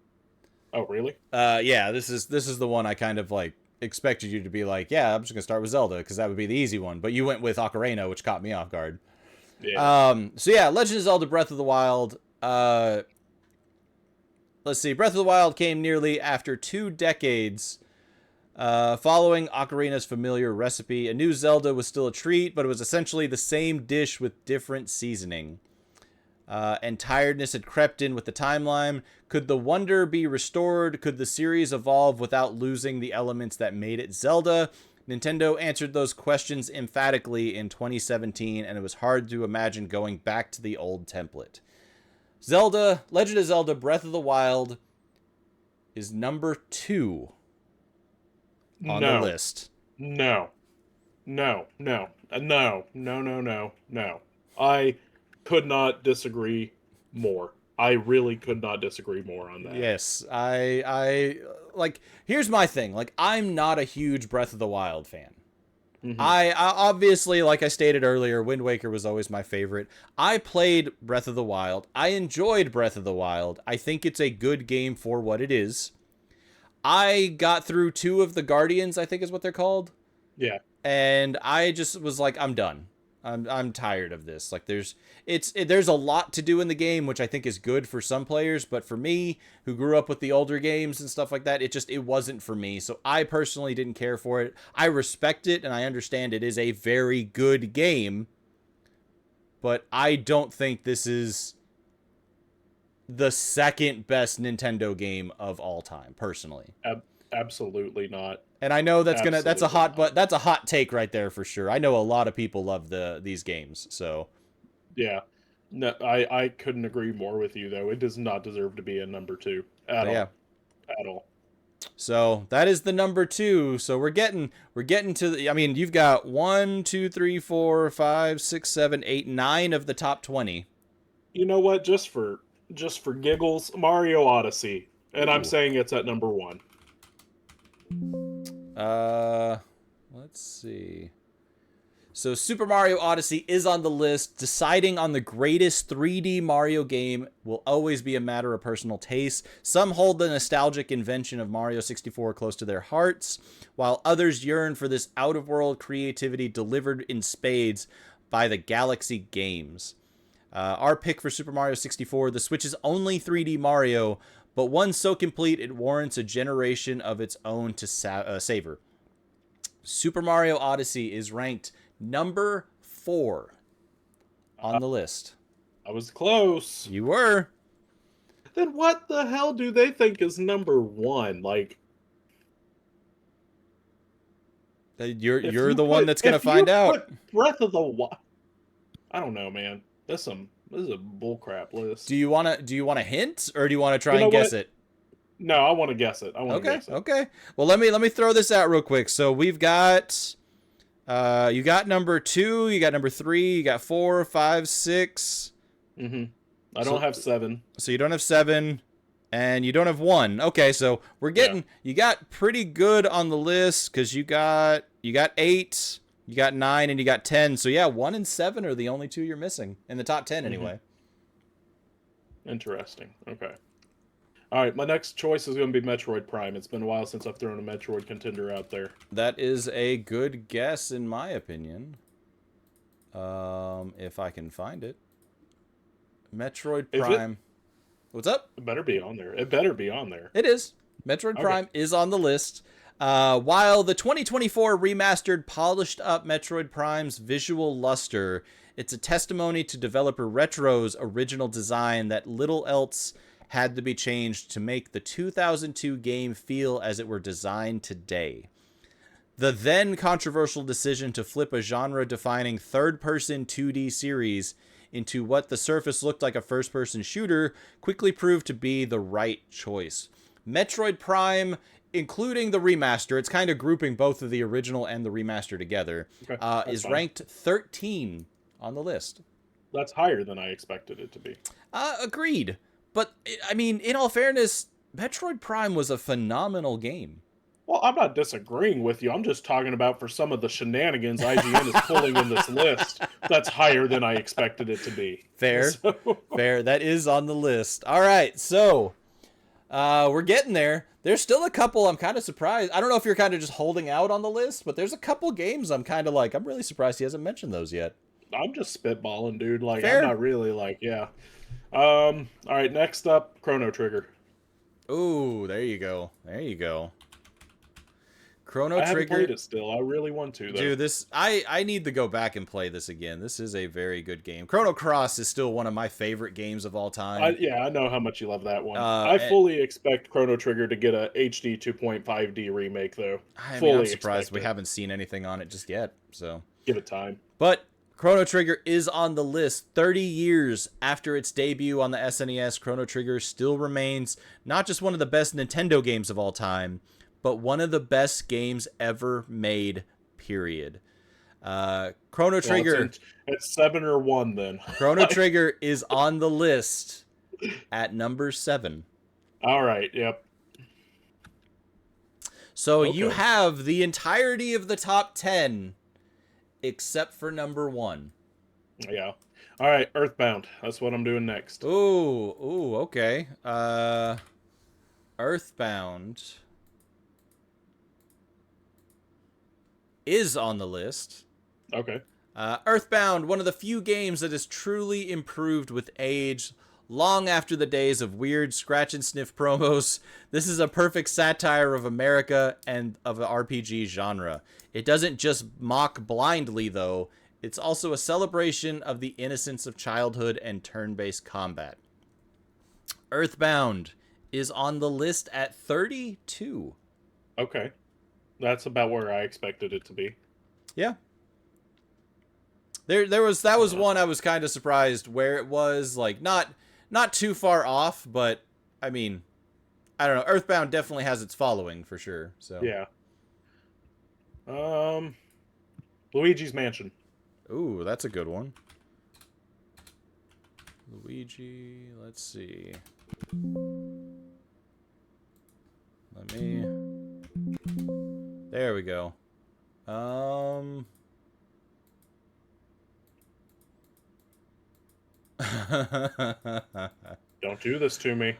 Oh, really? Yeah, this is the one I kind of like expected you to be like, yeah, I'm just gonna start with Zelda because that would be the easy one. But you went with Ocarina, which caught me off guard. Yeah. So yeah, Legend of Zelda: Breath of the Wild. Let's see, Breath of the Wild came nearly after 2 decades. Following Ocarina's familiar recipe, a new Zelda was still a treat, but it was essentially the same dish with different seasoning. And tiredness had crept in with the timeline. Could the wonder be restored? Could the series evolve without losing the elements that made it Zelda? Nintendo answered those questions emphatically in 2017, and it was hard to imagine going back to the old template. Legend of Zelda Breath of the Wild is number 2 on the list. No. I could not disagree more. I really could not disagree more on that. Yes, I like, here's my thing. Like, I'm not a huge Breath of the Wild fan. Mm-hmm. I obviously, like I stated earlier, Wind Waker was always my favorite. I played Breath of the Wild. I enjoyed Breath of the Wild. I think it's a good game for what it is. I got through 2 of the Guardians, I think is what they're called. Yeah. And I just was like, I'm done. I'm tired of this. Like, there's a lot to do in the game, which I think is good for some players, but for me, who grew up with the older games and stuff like that, it wasn't for me. So I personally didn't care for it. I respect it and I understand it is a very good game, but I don't think this is the second best Nintendo game of all time, personally. Absolutely not. And I know that's a hot take right there for sure. I know a lot of people love these games, so yeah. No, I couldn't agree more with you though. It does not deserve to be a number 2 at all. At all. So that is the number 2. So we're getting to the, I mean, you've got 1, 2, 3, 4, 5, 6, 7, 8, 9 of the top 20. You know what? Just for giggles, Mario Odyssey, and I'm saying it's at number 1. Let's see. So Super Mario Odyssey is on the list. Deciding on the greatest 3D Mario game will always be a matter of personal taste. Some hold the nostalgic invention of Mario 64 close to their hearts, while others yearn for this out-of-world creativity delivered in spades by the Galaxy games. Our pick for Super Mario 64, the Switch's only 3D Mario, but one so complete it warrants a generation of its own to savor. Super Mario Odyssey is ranked number 4 on the list. I was close. You were. Then what the hell do they think is number 1? Like, you're the one that's gonna find out. Breath of the Wild. I don't know, man. This is a bullcrap list. Do you wanna hint, or do you want to try and guess it? No, I want to guess it. Okay. Well, let me throw this out real quick. So we've got You got number 2, you got number 3, you got 4, 5, 6. Mm-hmm. I don't have 7. So you don't have 7, and you don't have 1. Okay, so we're getting you got pretty good on the list because you got 8, you got 9, and you got 10. So yeah, 1 and 7 are the only 2 you're missing in the top 10 anyway. Interesting. Okay. All right, my next choice is going to be Metroid Prime. It's been a while since I've thrown a Metroid contender out there. That is a good guess in my opinion. If I can find it. Metroid Prime. What's up? It better be on there. It better be on there. It is. Metroid Prime is on the list. While the 2024 remastered polished up Metroid Prime's visual luster, it's a testimony to developer Retro's original design that little else had to be changed to make the 2002 game feel as it were designed today. The then controversial decision to flip a genre-defining third-person 2D series into what the surface looked like a first-person shooter quickly proved to be the right choice. Metroid Prime, including the remaster, it's kind of grouping both of the original and the remaster together, is ranked 13 on the list. That's higher than I expected it to be. Agreed. But, I mean, in all fairness, Metroid Prime was a phenomenal game. Well, I'm not disagreeing with you. I'm just talking about for some of the shenanigans IGN is pulling in this list. That's higher than I expected it to be. Fair. Fair. That is on the list. All right. So, we're getting there. There's still a couple I'm kind of surprised. I don't know if you're kind of just holding out on the list, but there's a couple games I'm kind of like, I'm really surprised he hasn't mentioned those yet. I'm just spitballing, dude. Like, Fair. I'm not really like, yeah. All right, next up, Chrono Trigger. Ooh, there you go. There you go. Chrono I haven't Trigger. played it still. I really want to, though. Dude, this I need to go back and play this again. This is a very good game. Chrono Cross is still one of my favorite games of all time. I know how much you love that one. I fully expect Chrono Trigger to get a HD 2.5D remake, though. I'm surprised we haven't seen anything on it just yet. So give it time. But Chrono Trigger is on the list. 30 years after its debut on the SNES, Chrono Trigger still remains not just one of the best Nintendo games of all time, but one of the best games ever made, period. Chrono Trigger... It's 7 or 1, then. Chrono Trigger is on the list at number 7. All right, yep. So you have the entirety of the top 10, except for number 1. Yeah. All right, Earthbound. That's what I'm doing next. Ooh, okay. Earthbound is on the list. Okay. Earthbound, one of the few games that has truly improved with age, long after the days of weird scratch-and-sniff promos. This is a perfect satire of America and of the RPG genre. It doesn't just mock blindly, though. It's also a celebration of the innocence of childhood and turn-based combat. Earthbound is on the list at 32. Okay. That's about where I expected it to be. Yeah. That was one I was kind of surprised where it was, like, not too far off, but I mean, I don't know. Earthbound definitely has its following for sure. So yeah. Luigi's Mansion. Ooh, that's a good one. Luigi, let's see. There we go. Don't do this to me.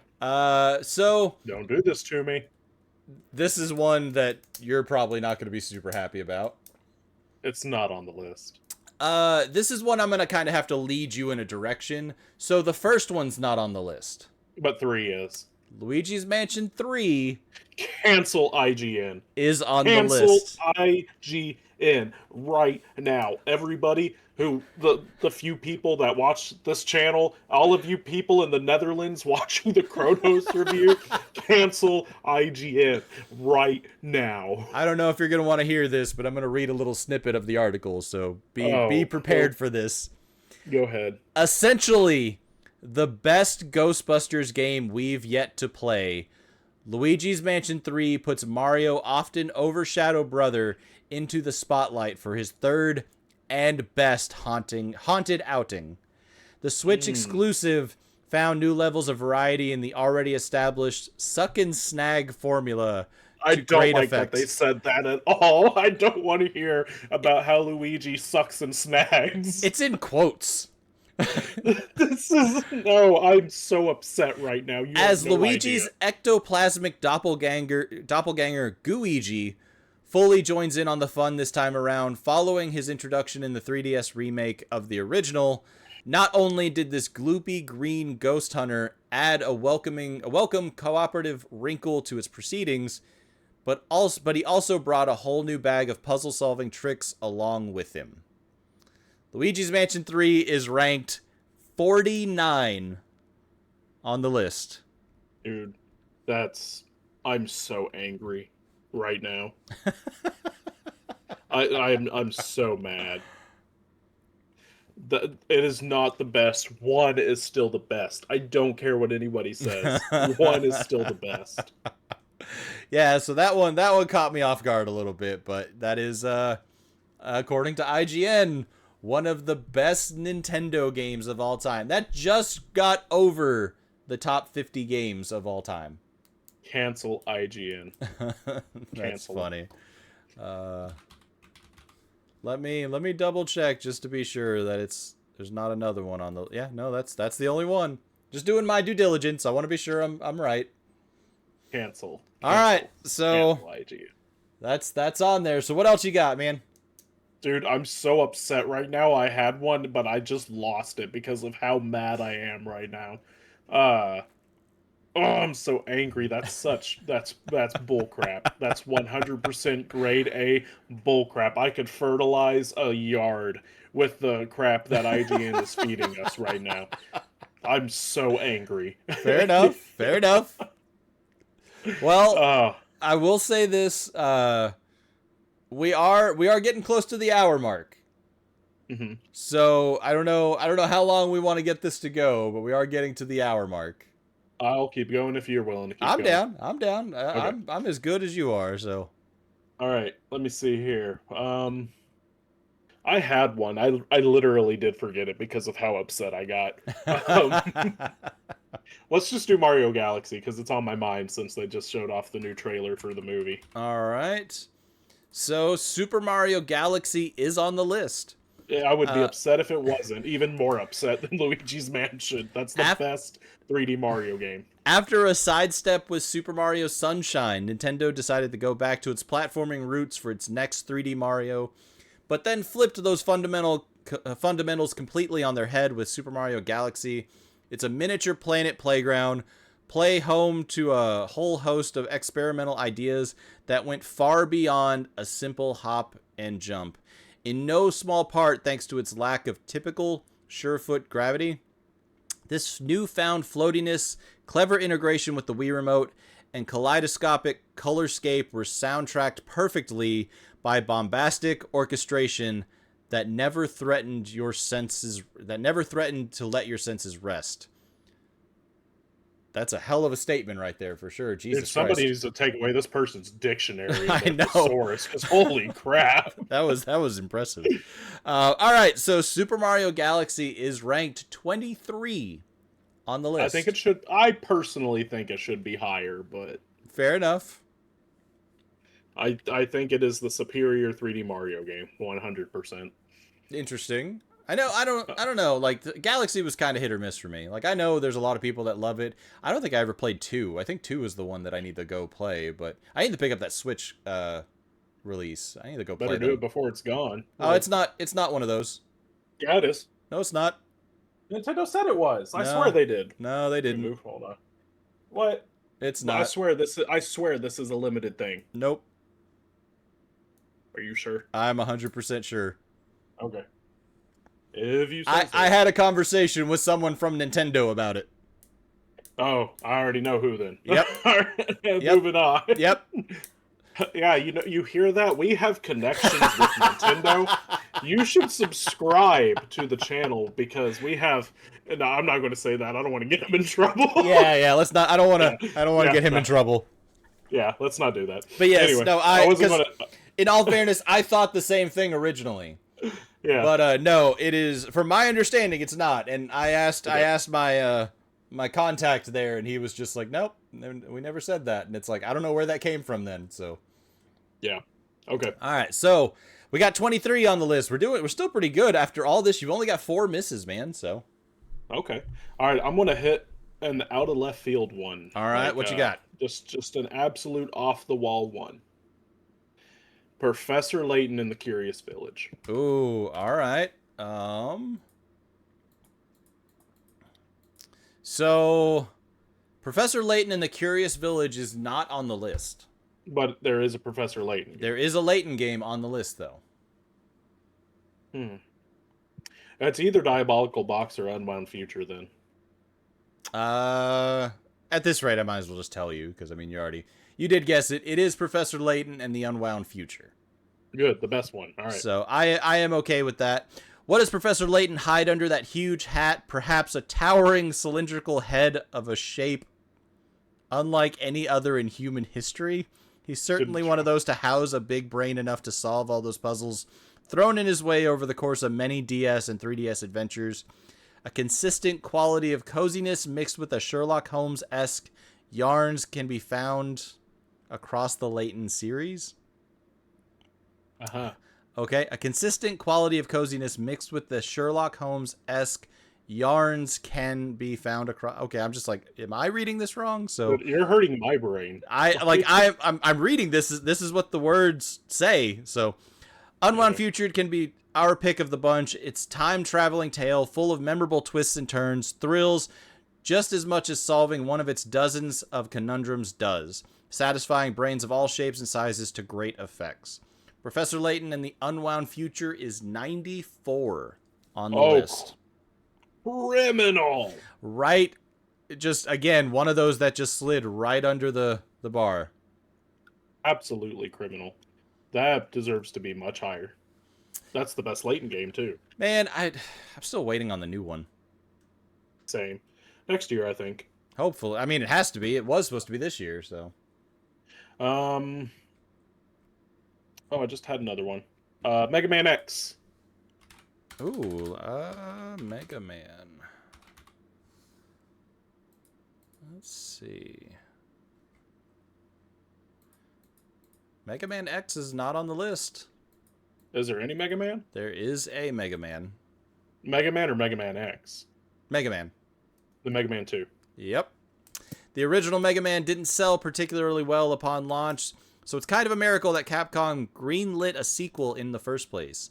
So Don't do this to me. This is one that you're probably not going to be super happy about. It's not on the list. This is one I'm going to kind of have to lead you in a direction. So the first one's not on the list. But 3 is. Luigi's Mansion 3 Cancel IGN. Is on the list. Cancel IGN right now. Everybody who, the few people that watch this channel, all of you people in the Netherlands watching the Chronos review, cancel IGN right now. I don't know if you're going to want to hear this, but I'm going to read a little snippet of the article, so be prepared for this. Go ahead. Essentially, the best Ghostbusters game we've yet to play, Luigi's Mansion 3 puts Mario often overshadowed brother into the spotlight for his third and best haunted outing. The Switch exclusive found new levels of variety in the already established suck and snag formula. I don't like effect. that they said that at all. I don't want to hear about how Luigi sucks and snags. It's in quotes. This is I'm so upset right now. You As have no Luigi's idea. ectoplasmic doppelganger Gooigi fully joins in on the fun this time around, following his introduction in the 3DS remake of the original. Not only did this gloopy green ghost hunter add a welcome cooperative wrinkle to its proceedings, but he also brought a whole new bag of puzzle-solving tricks along with him. Luigi's Mansion 3 is ranked 49 on the list. Dude, I'm so angry right now. I'm so mad. It is not the best. 1 is still the best. I don't care what anybody says. 1 is still the best. Yeah, so that one caught me off guard a little bit, but that is according to IGN, one of the best Nintendo games of all time. That just got over the top 50 games of all time. Cancel IGN. That's funny. Let me double check just to be sure that there's not another one on the. Yeah, no, that's the only one. Just doing my due diligence. I want to be sure I'm right. Cancel. All right, so Cancel IGN. that's on there. So what else you got, man? Dude, I'm so upset right now. I had one, but I just lost it because of how mad I am right now. I'm so angry. That's bullcrap. That's 100% grade A bullcrap. I could fertilize a yard with the crap that IGN is feeding us right now. I'm so angry. Fair enough. Fair enough. Well, I will say this: we are getting close to the hour mark. Mm-hmm. So I don't know how long we want to get this to go, but we are getting to the hour mark. I'll keep going if you're willing to keep going. I'm down. Okay. I'm as good as you are. So. All right. Let me see here. I had one. I literally did forget it because of how upset I got. Let's just do Mario Galaxy because it's on my mind since they just showed off the new trailer for the movie. All right. So Super Mario Galaxy is on the list. Yeah, I would be upset if it wasn't. Even more upset than Luigi's Mansion. That's the best 3D Mario game. After a sidestep with Super Mario Sunshine, Nintendo decided to go back to its platforming roots for its next 3D Mario, but then flipped those fundamentals completely on their head with Super Mario Galaxy. It's a miniature planet playground, play home to a whole host of experimental ideas that went far beyond a simple hop and jump. In no small part thanks to its lack of typical surefoot gravity. This newfound floatiness, clever integration with the Wii Remote, and kaleidoscopic colorscape were soundtracked perfectly by bombastic orchestration that never threatened to let your senses rest. That's a hell of a statement right there for sure. Jesus Christ. Somebody needs to take away this person's dictionary. I know. Thesaurus, 'cause holy crap. That was impressive. All right, so Super Mario Galaxy is ranked 23 on the list. I personally think it should be higher, but fair enough. I think it is the superior 3D Mario game, 100%. Interesting. I don't know. Like, Galaxy was kind of hit or miss for me. Like, I know there's a lot of people that love it. I don't think I ever played 2. I think 2 is the one that I need to go play, but I need to pick up that Switch release. I need to go play Better do it before it's gone. Oh, it's not one of those. Yeah, it is. No, it's not. Nintendo said it was. I swear they did. No, they didn't. Hold on. What? It's not. I swear this is a limited thing. Nope. Are you sure? I'm 100% sure. Okay. If you say so. I had a conversation with someone from Nintendo about it. Oh, I already know who then. Yep. Moving on. Yep. Yeah, you hear that? We have connections with Nintendo. You should subscribe to the channel because we have. No, I'm not going to say that. I don't want to get him in trouble. Yeah. Let's not. I don't want to get him in trouble. Yeah, let's not do that. But yes, Anyway, no, I wasn't because gonna. in all fairness, I thought the same thing originally. Yeah. But no, it is, from my understanding, it's not. And I asked my my contact there, and he was just like, "Nope, we never said that." And it's like, I don't know where that came from then. So, Yeah. Okay. all right, so we got 23 on the list. We're still pretty good after all this. You've only got 4 misses, man. So, Okay. All right. I'm gonna hit an out of left field one. all right, Like, what you got? just an absolute off the wall one. Professor Layton in the Curious Village. Ooh, all right. So Professor Layton and the Curious Village is not on the list. But there is a Professor Layton. There is a Layton game on the list, though. It's either Diabolical Box or Unbound Future. Then. At this rate, I might as well just tell you, because I mean, you did guess it. It is Professor Layton and the Unwound Future. Good, the best one. All right. So I am okay with that. What does Professor Layton hide under that huge hat? Perhaps a towering cylindrical head of a shape unlike any other in human history. He's certainly one of those to house a big brain enough to solve all those puzzles thrown in his way over the course of many DS and 3DS adventures. A consistent quality of coziness mixed with a Sherlock Holmes-esque yarns can be found across the Layton series. Uh-huh. Okay, a consistent quality of coziness mixed with the Sherlock Holmes-esque yarns can be found across. Okay, I'm just like, am I reading this wrong? So you're hurting my brain. I'm reading this. This is what the words say. So, Unwound Future can be our pick of the bunch. It's time-traveling tale full of memorable twists and turns, thrills, just as much as solving one of its dozens of conundrums does, satisfying brains of all shapes and sizes to great effects. Professor Layton and the Unwound Future is 94 on the list. Criminal. Right, just, again, one of those that just slid right under the bar. Absolutely criminal. That deserves to be much higher. That's the best Layton game, too. Man, I'm still waiting on the new one. Same. Next year, I think. Hopefully. I mean, it has to be. It was supposed to be this year, so. Oh, I just had another one. Mega Man X. Ooh, Mega Man. Let's see. Mega Man X is not on the list. Is there any Mega Man? There is a Mega Man. Mega Man or Mega Man X? Mega Man. The Mega Man 2. Yep. The original Mega Man didn't sell particularly well upon launch, so it's kind of a miracle that Capcom greenlit a sequel in the first place.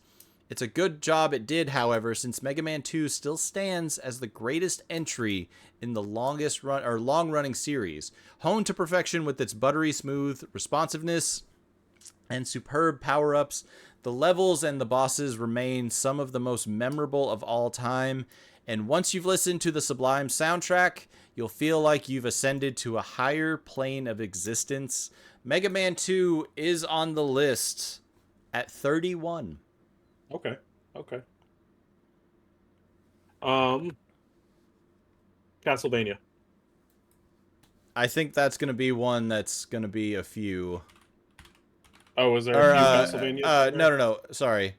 It's a good job it did, however, since Mega Man 2 still stands as the greatest entry in the long-running series, honed to perfection with its buttery smooth responsiveness and superb power-ups. The levels and the bosses remain some of the most memorable of all time, and once you've listened to the sublime soundtrack, you'll feel like you've ascended to a higher plane of existence. Mega Man 2 is on the list at 31. Okay. Castlevania. I think that's going to be one that's going to be a few. Oh, is there a few Castlevania? No. Sorry.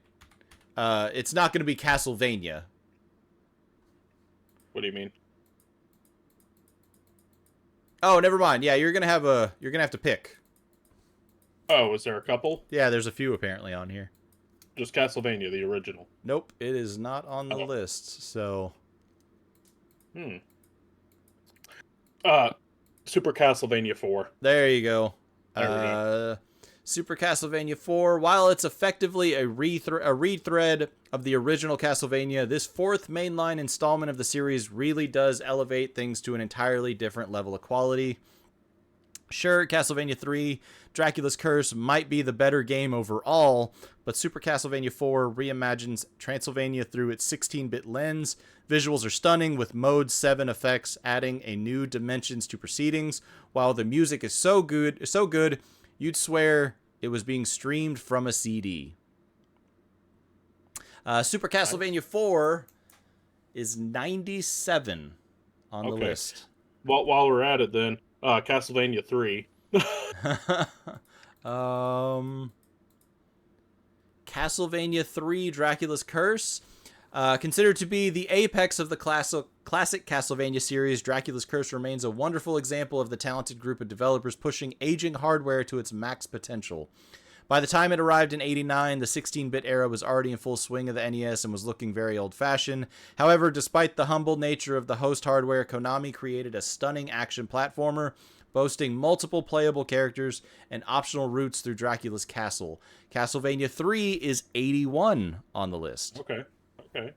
It's not going to be Castlevania. What do you mean? Oh, never mind. Yeah, you're going to have to pick. Oh, is there a couple? Yeah, there's a few apparently on here. Just Castlevania, the original. Nope, it is not on the list. So, Super Castlevania 4. there you go. There we go. Super Castlevania 4. While it's effectively a retread of the original Castlevania, this fourth mainline installment of the series really does elevate things to an entirely different level of quality. Sure, Castlevania 3, Dracula's Curse might be the better game overall, but Super Castlevania 4 reimagines Transylvania through its 16-bit lens. Visuals are stunning, with Mode 7 effects adding a new dimensions to proceedings, while the music is so good, you'd swear it was being streamed from a CD. Super Castlevania 4 is 97 on the list. Well, while we're at it then, Castlevania 3. um, Castlevania 3 Dracula's Curse. Considered to be the apex of the classic Castlevania series, Dracula's Curse remains a wonderful example of the talented group of developers pushing aging hardware to its max potential. By the time it arrived in '89, the 16-bit era was already in full swing of the NES and was looking very old-fashioned. However, despite the humble nature of the host hardware, Konami created a stunning action platformer, boasting multiple playable characters and optional routes through Dracula's castle. Castlevania 3 is 81 on the list. Okay. Okay.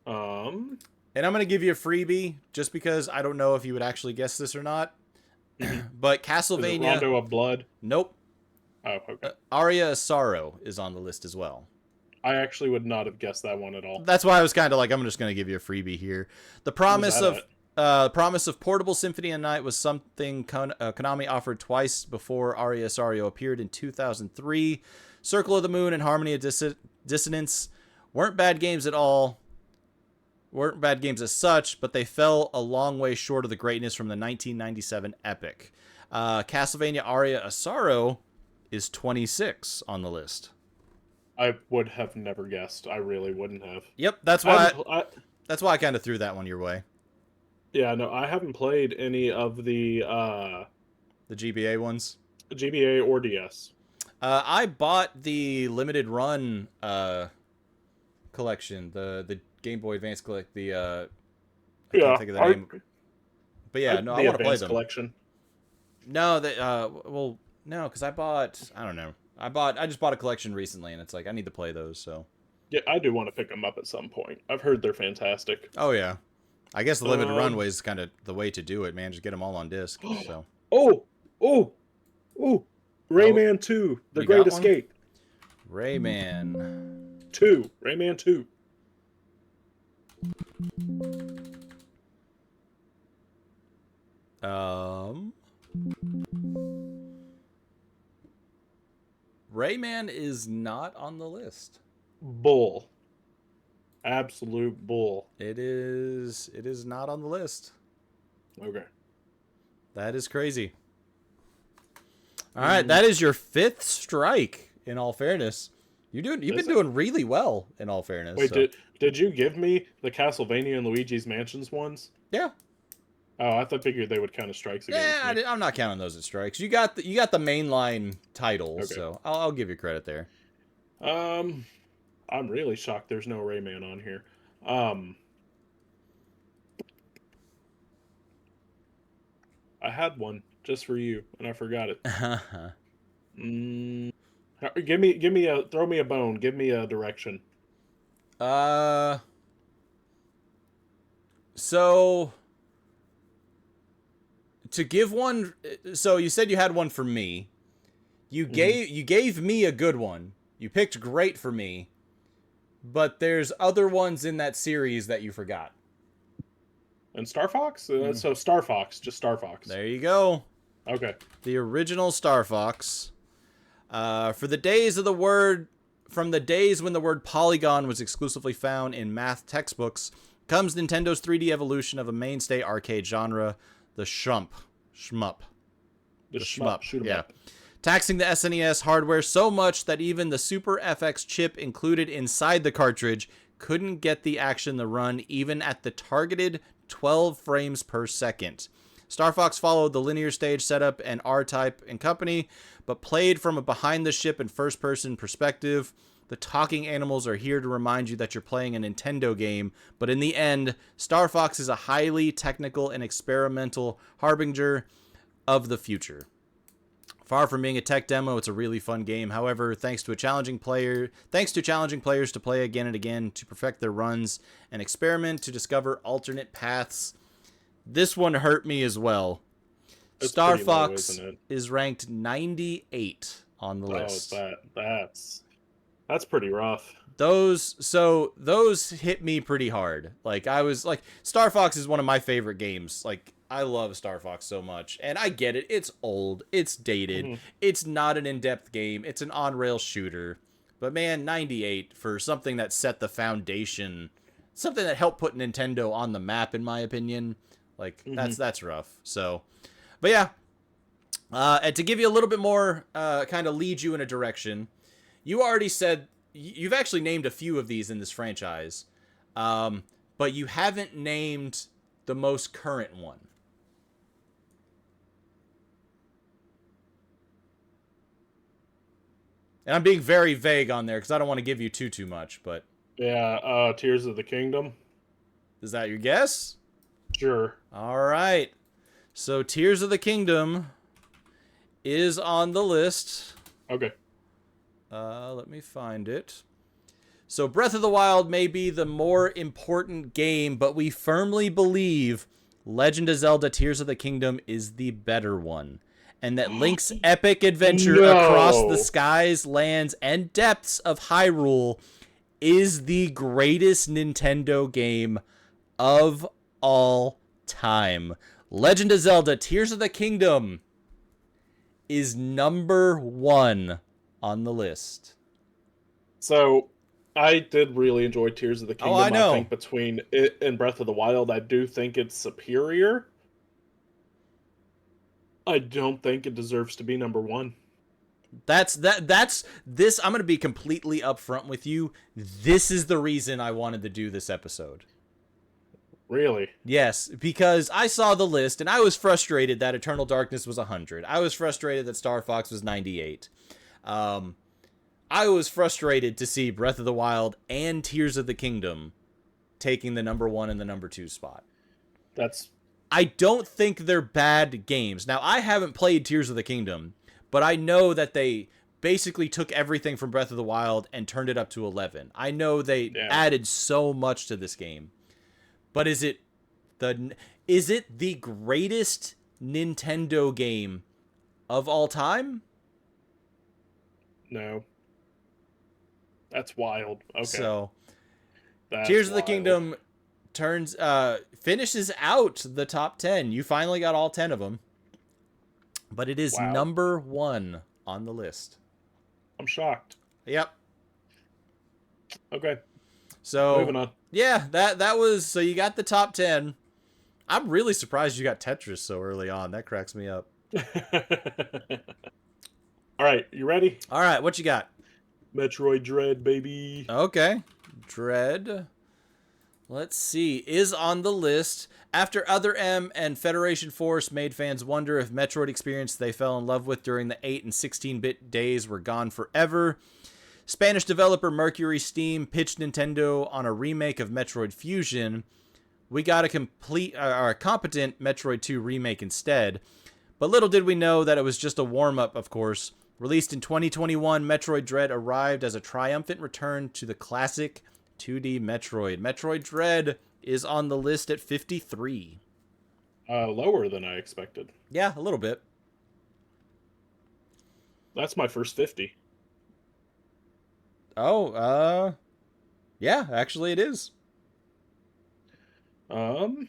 And I'm going to give you a freebie just because I don't know if you would actually guess this or not. But Castlevania... Is it Rondo of Blood? Nope. Oh, okay. Aria of Sorrow is on the list as well. I actually would not have guessed that one at all. That's why I was kind of like, I'm just going to give you a freebie here. The promise of portable Symphony of Night was something Konami offered twice before Aria Sorrow appeared in 2003. Circle of the Moon and Harmony of Dissonance weren't bad games at all. Weren't bad games as such, but they fell a long way short of the greatness from the 1997 epic. Castlevania Aria of Sorrow is 26 on the list. I would have never guessed. I really wouldn't have. Yep, that's why I kind of threw that one your way. Yeah, no, I haven't played any of the GBA ones. GBA or DS. I bought the limited run collection, the Game Boy Advance collect. I can't think of the name. But yeah, no, I want to play them. Collection. No, no, because I don't know. I just bought a collection recently, and it's like I need to play those. So yeah, I do want to pick them up at some point. I've heard they're fantastic. Oh yeah, I guess the limited runway is kind of the way to do it, man. Just get them all on disc. So Rayman 2, The Great Escape. Rayman 2. Rayman 2. Rayman is not on the list. Bull. Absolute bull. It is not on the list. Okay. That is crazy. All right, that is your 5th strike, in all fairness. You've been doing really well, in all fairness. Wait, so. Did you give me the Castlevania and Luigi's Mansions ones? Yeah. Oh, I figured they would count as strikes against me. I'm not counting those as strikes. You got the mainline titles, okay. So I'll give you credit there. I'm really shocked there's no Rayman on here. I had one just for you, and I forgot it. Throw me a bone. Give me a direction. So to give one, so you said you had one for me. You gave me a good one. You picked great for me, but there's other ones in that series that you forgot. And Star Fox? So Star Fox, just Star Fox. There you go. Okay. The original Star Fox. From the days when the word polygon was exclusively found in math textbooks, comes Nintendo's 3D evolution of a mainstay arcade genre, the shmup. The shmup. Shoot 'em up. Taxing the SNES hardware so much that even the Super FX chip included inside the cartridge couldn't get the action to run even at the targeted 12 frames per second. Star Fox followed the linear stage setup and R-Type and company, but played from a behind-the-ship and first-person perspective. The talking animals are here to remind you that you're playing a Nintendo game, but in the end, Star Fox is a highly technical and experimental harbinger of the future. Far from being a tech demo, it's a really fun game. However, thanks to challenging players to play again and again to perfect their runs and experiment to discover alternate paths, this one hurt me as well. It's Star Fox is ranked 98 on the list. That's pretty rough. Those hit me pretty hard. Like I was like, Star Fox is one of my favorite games. Like I love Star Fox so much, and I get it. It's old, it's dated, it's not an in-depth game. It's an on-rail shooter, but man, 98 for something that set the foundation, something that helped put Nintendo on the map, in my opinion. Like, Mm-hmm. that's rough. So, but yeah. And to give you a little bit more, kind of lead you in a direction, you already said, you've actually named a few of these in this franchise, but you haven't named the most current one. And I'm being very vague on there because I don't want to give you too much, but Yeah, Tears of the Kingdom. is that your guess? Sure. All right. So Tears of the Kingdom is on the list. Okay. Let me find it. So Breath of the Wild may be the more important game, but we firmly believe Legend of Zelda Tears of the Kingdom is the better one. And that Link's epic adventure across the skies, lands, and depths of Hyrule is the greatest Nintendo game of all time. Legend of Zelda Tears of the Kingdom is number 1 on the list. So, I did really enjoy Tears of the Kingdom. I know. I think between it and Breath of the Wild, I do think it's superior. I don't think it deserves to be number 1. That's this. I'm going to be completely upfront with you. This is the reason I wanted to do this episode. Really? Yes, because I saw the list and I was frustrated that Eternal Darkness was 100. I was frustrated that Star Fox was 98. I was frustrated to see Breath of the Wild and Tears of the Kingdom taking the number 1 and the number 2 spot. I don't think they're bad games. Now, I haven't played Tears of the Kingdom, but I know that they basically took everything from Breath of the Wild and turned it up to 11. I know they added so much to this game. But is it the greatest Nintendo game of all time? No. That's wild. Okay. So, That's Tears of the wild. Kingdom finishes out the top 10. You finally got all 10 of them. But it is number 1 on the list. I'm shocked. Yep. Okay. So, moving on. Yeah, that was, so you got the top 10. I'm really surprised you got Tetris so early on. That cracks me up. All right, you ready? All right, what you got? Metroid Dread, baby. Okay. Dread. Let's see. Is on the list. After Other M and Federation Force made fans wonder if Metroid experience they fell in love with during the 8 and 16-bit days were gone forever, Spanish developer Mercury Steam pitched Nintendo on a remake of Metroid Fusion. We got a competent Metroid 2 remake instead. But little did we know that it was just a warm-up, of course. Released in 2021, Metroid Dread arrived as a triumphant return to the classic 2D Metroid. Metroid Dread is on the list at 53. Lower than I expected. Yeah, a little bit. That's my first 50. Oh, yeah, actually it is. Okay.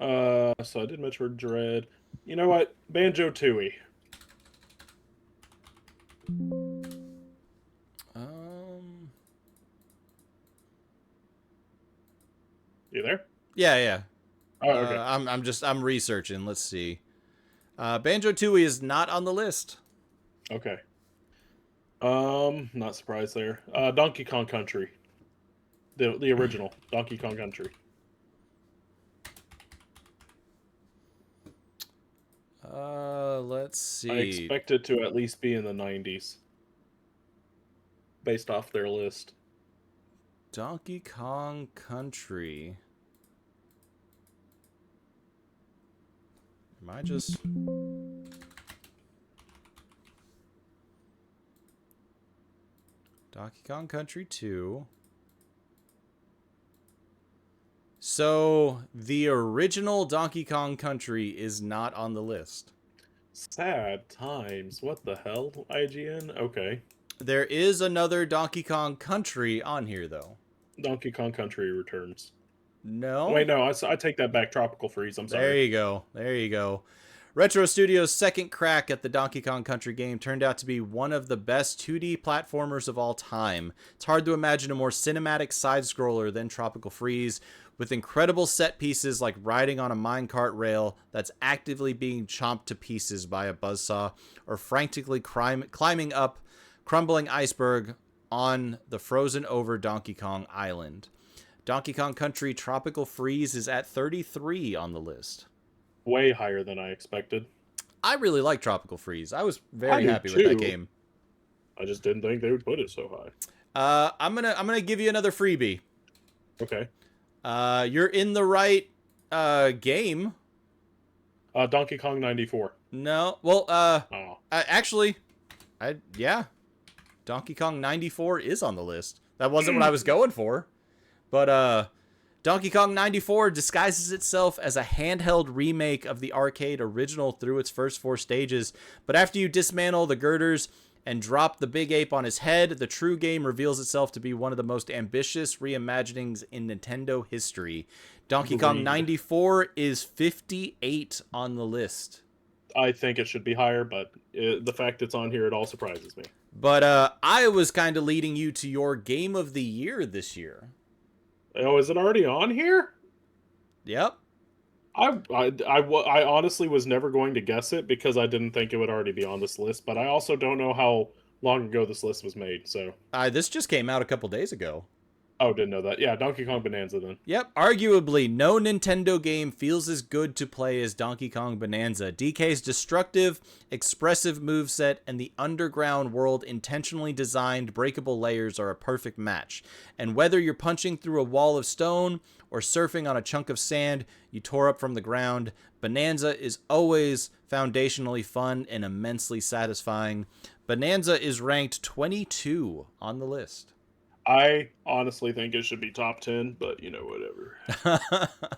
So I did Metroid Dread. You know what? Banjo-Tooie. You there? Yeah. Oh, okay. I'm researching. Let's see. Banjo-Tooie is not on the list. Okay. Not surprised there. Donkey Kong Country. The original Donkey Kong Country. Let's see. I expect it to at least be in the 90s. Based off their list. Donkey Kong Country. Am I just... Donkey Kong Country 2. So, the original Donkey Kong Country is not on the list. Sad times. What the hell, IGN? Okay. There is another Donkey Kong Country on here, though. Donkey Kong Country Returns. No? Wait, no, I take that back. Tropical Freeze, I'm sorry. There you go. Retro Studios' second crack at the Donkey Kong Country game turned out to be one of the best 2D platformers of all time. It's hard to imagine a more cinematic side-scroller than Tropical Freeze, with incredible set pieces like riding on a minecart rail that's actively being chomped to pieces by a buzzsaw, or frantically climbing up crumbling iceberg on the frozen-over Donkey Kong Island. Donkey Kong Country Tropical Freeze is at 33 on the list. Way higher than I expected. I really like Tropical Freeze. I was very happy with that game. I just didn't think they would put it so high. I'm gonna give you another freebie. Okay. You're in the right game. Donkey Kong 94. No. Well, actually, yeah. Donkey Kong 94 is on the list. That wasn't what I was going for. But Donkey Kong 94 disguises itself as a handheld remake of the arcade original through its first 4 stages. But after you dismantle the girders and drop the big ape on his head, the true game reveals itself to be one of the most ambitious reimaginings in Nintendo history. Donkey Kong 94 is 58 on the list. I think it should be higher, but the fact it's on here, it all surprises me. But I was kind of leading you to your game of the year this year. Oh, is it already on here? Yep. I honestly was never going to guess it because I didn't think it would already be on this list, but I also don't know how long ago this list was made, so... This just came out a couple days ago. Oh, didn't know that. Yeah, Donkey Kong Bonanza then. Yep, arguably, no Nintendo game feels as good to play as Donkey Kong Bonanza. DK's destructive, expressive moveset and the underground world intentionally designed breakable layers are a perfect match. And whether you're punching through a wall of stone or surfing on a chunk of sand you tore up from the ground, Bonanza is always foundationally fun and immensely satisfying. Bonanza is ranked 22 on the list. I honestly think it should be top 10, but whatever.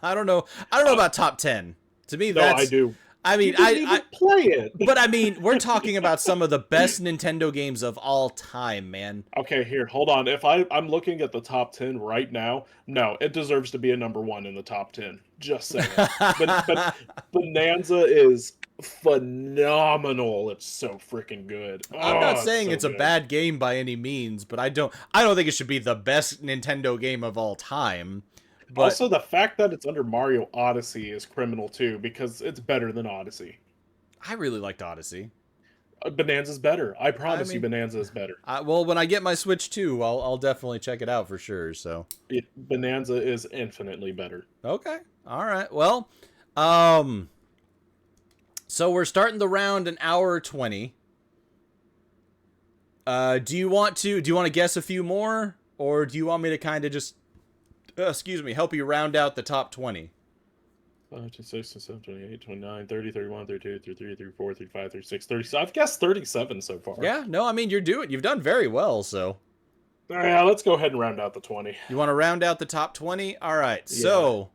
I don't know about top 10. To me, that's... No, I do. I mean, I play it. But I mean, we're talking about some of the best Nintendo games of all time, man. Okay, here, hold on. If I'm looking at the top 10 right now, no, it deserves to be a number 1 in the top 10. Just saying. but Bonanza is phenomenal. It's so freaking good. I'm not saying it's a bad game by any means, but I don't think it should be the best Nintendo game of all time. But also, the fact that it's under Mario Odyssey is criminal too, because it's better than Odyssey. I really liked Odyssey. Bonanza's better. I promise you, Bonanza is better. Well, when I get my Switch 2, I'll definitely check it out for sure. So Bonanza is infinitely better. Okay. All right. Well, so we're starting the round an hour 20. Do you want to guess a few more, or do you want me to kind of just help you round out the top 20? 5, 6, 7, 28, 29, 30, 31, 32, 33, 34, 35, 36, 37. I've guessed 37 so far. Yeah, no, I mean, you've done very well, so. All right, let's go ahead and round out the 20. You want to round out the top 20? All right, yeah. So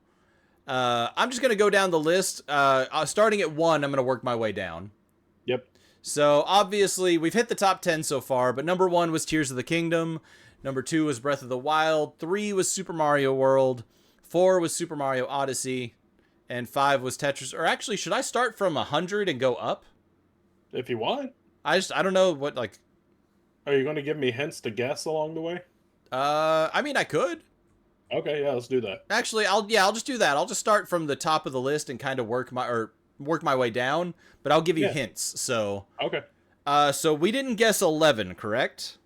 I'm just going to go down the list. Starting at 1, I'm going to work my way down. Yep. So, obviously, we've hit the top 10 so far, but number 1 was Tears of the Kingdom. Number 2 was Breath of the Wild. 3 was Super Mario World. 4 was Super Mario Odyssey. And 5 was Tetris. Or actually, should I start from 100 and go up? If you want. I don't know what, like... Are you going to give me hints to guess along the way? I mean, I could. Okay, yeah, let's do that. Actually, I'll just do that. I'll just start from the top of the list and kind of work my way down, but I'll give you hints. So okay. So we didn't guess 11, correct?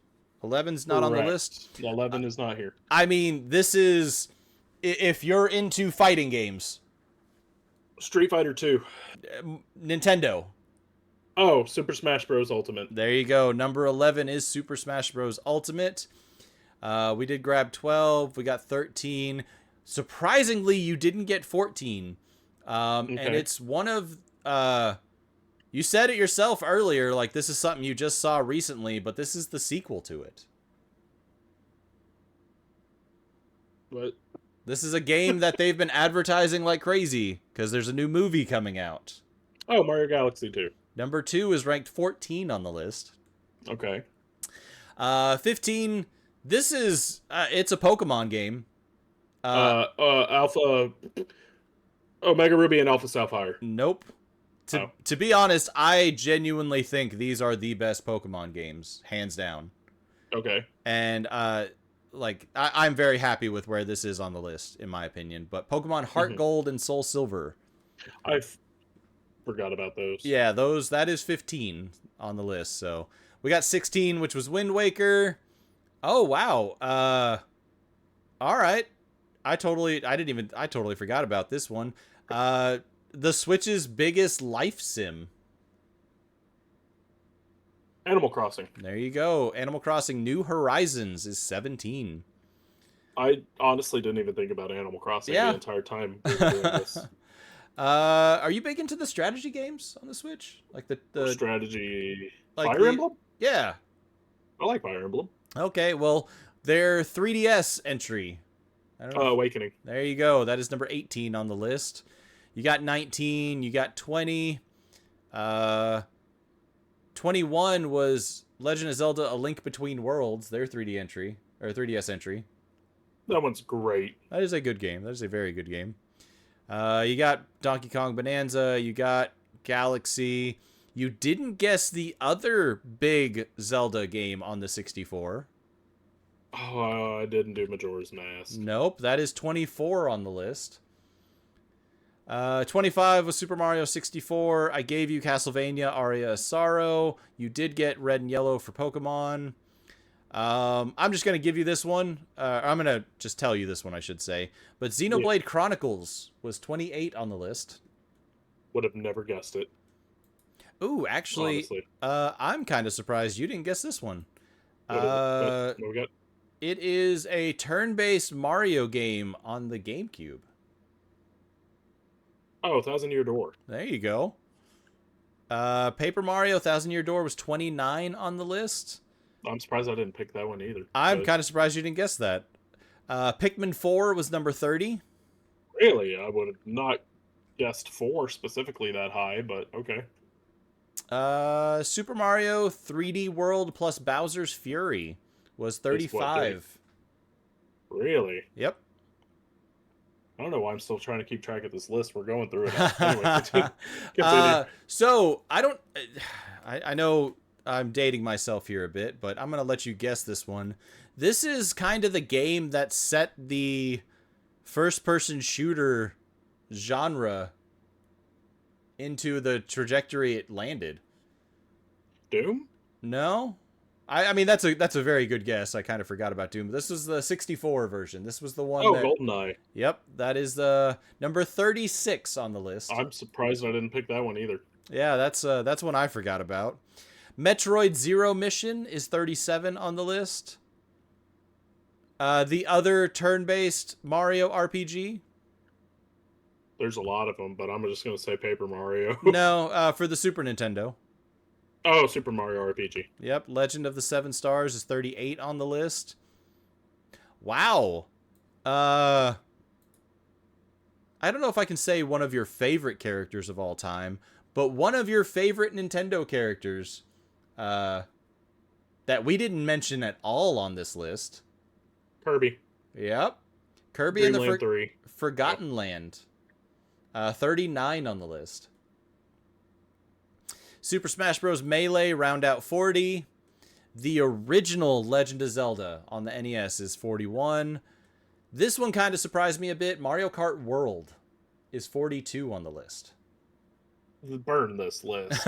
11's not on the list. 11 is not here. I mean, this is if you're into fighting games. Street Fighter 2. Nintendo. Oh, Super Smash Bros. Ultimate. There you go. Number 11 is Super Smash Bros. Ultimate. We did grab 12. We got 13. Surprisingly, you didn't get 14. Okay. And it's one of... you said it yourself earlier, like this is something you just saw recently, but this is the sequel to it. What? This is a game that they've been advertising like crazy, because there's a new movie coming out. Oh, Mario Galaxy 2. Number 2 is ranked 14 on the list. Okay. 15... This is, it's a Pokemon game. Alpha... Omega Ruby and Alpha Sapphire. Nope. To be honest, I genuinely think these are the best Pokemon games, hands down. Okay. And I'm very happy with where this is on the list, in my opinion. But Pokemon Heart Gold and Soul Silver, I forgot about those. yeah, that is 15 on the list. So we got 16, which was Wind Waker. Oh wow. All right. I totally forgot about this one. The Switch's biggest life sim. Animal Crossing. There you go. Animal Crossing New Horizons is 17. I honestly didn't even think about Animal Crossing the entire time we were doing this. Are you big into the strategy games on the Switch? Like the strategy, like Fire Emblem? Yeah. I like Fire Emblem. Okay, well, their 3DS entry. I don't know. Awakening. There you go. That is number 18 on the list. You got 19, you got 20. 21 was Legend of Zelda: A Link Between Worlds, their 3D entry, or 3DS entry. That one's great. That is a good game. That is a very good game. You got Donkey Kong Bonanza, you got Galaxy. You didn't guess the other big Zelda game on the 64. Oh, I didn't do Majora's Mask. Nope, that is 24 on the list. 25 was Super Mario 64. I gave you Castlevania Aria of Sorrow. You did get Red and Yellow for Pokemon. I'm just going to give you this one. I'm going to just tell you this one, I should say. But Xenoblade Chronicles was 28 on the list. Would have never guessed it. Ooh, actually, I'm kind of surprised you didn't guess this one. What we got? It is a turn-based Mario game on the GameCube. Oh, Thousand Year Door. There you go. Paper Mario Thousand Year Door was 29 on the list. I'm surprised I didn't pick that one either. I'm kind of surprised you didn't guess that. Pikmin 4 was number 30. Really? I would have not guessed 4 specifically that high, but okay. Super Mario 3D World plus Bowser's Fury was 35. Really? Yep. I don't know why I'm still trying to keep track of this list. We're going through it. Anyway, continue. So I know I'm dating myself here a bit, but I'm going to let you guess this one. This is kind of the game that set the first-person shooter genre into the trajectory it landed. Doom? No? I mean, that's a very good guess. I kind of forgot about Doom. This was the 64 version. This was the one GoldenEye. Yep, that is the number 36 on the list. I'm surprised I didn't pick that one either. Yeah, that's one I forgot about. Metroid Zero Mission is 37 on the list. The other turn-based Mario RPG? There's a lot of them, but I'm just going to say Paper Mario. No, for the Super Nintendo. Oh, Super Mario RPG. Yep, Legend of the Seven Stars is 38 on the list. Wow. I don't know if I can say one of your favorite characters of all time, but one of your favorite Nintendo characters that we didn't mention at all on this list. Kirby. Yep. Kirby and the 3. Forgotten Land. 39 on the list. Super Smash Bros. Melee round out 40. The original Legend of Zelda on the NES is 41. This one kind of surprised me a bit. Mario Kart World is 42 on the list. Burn this list.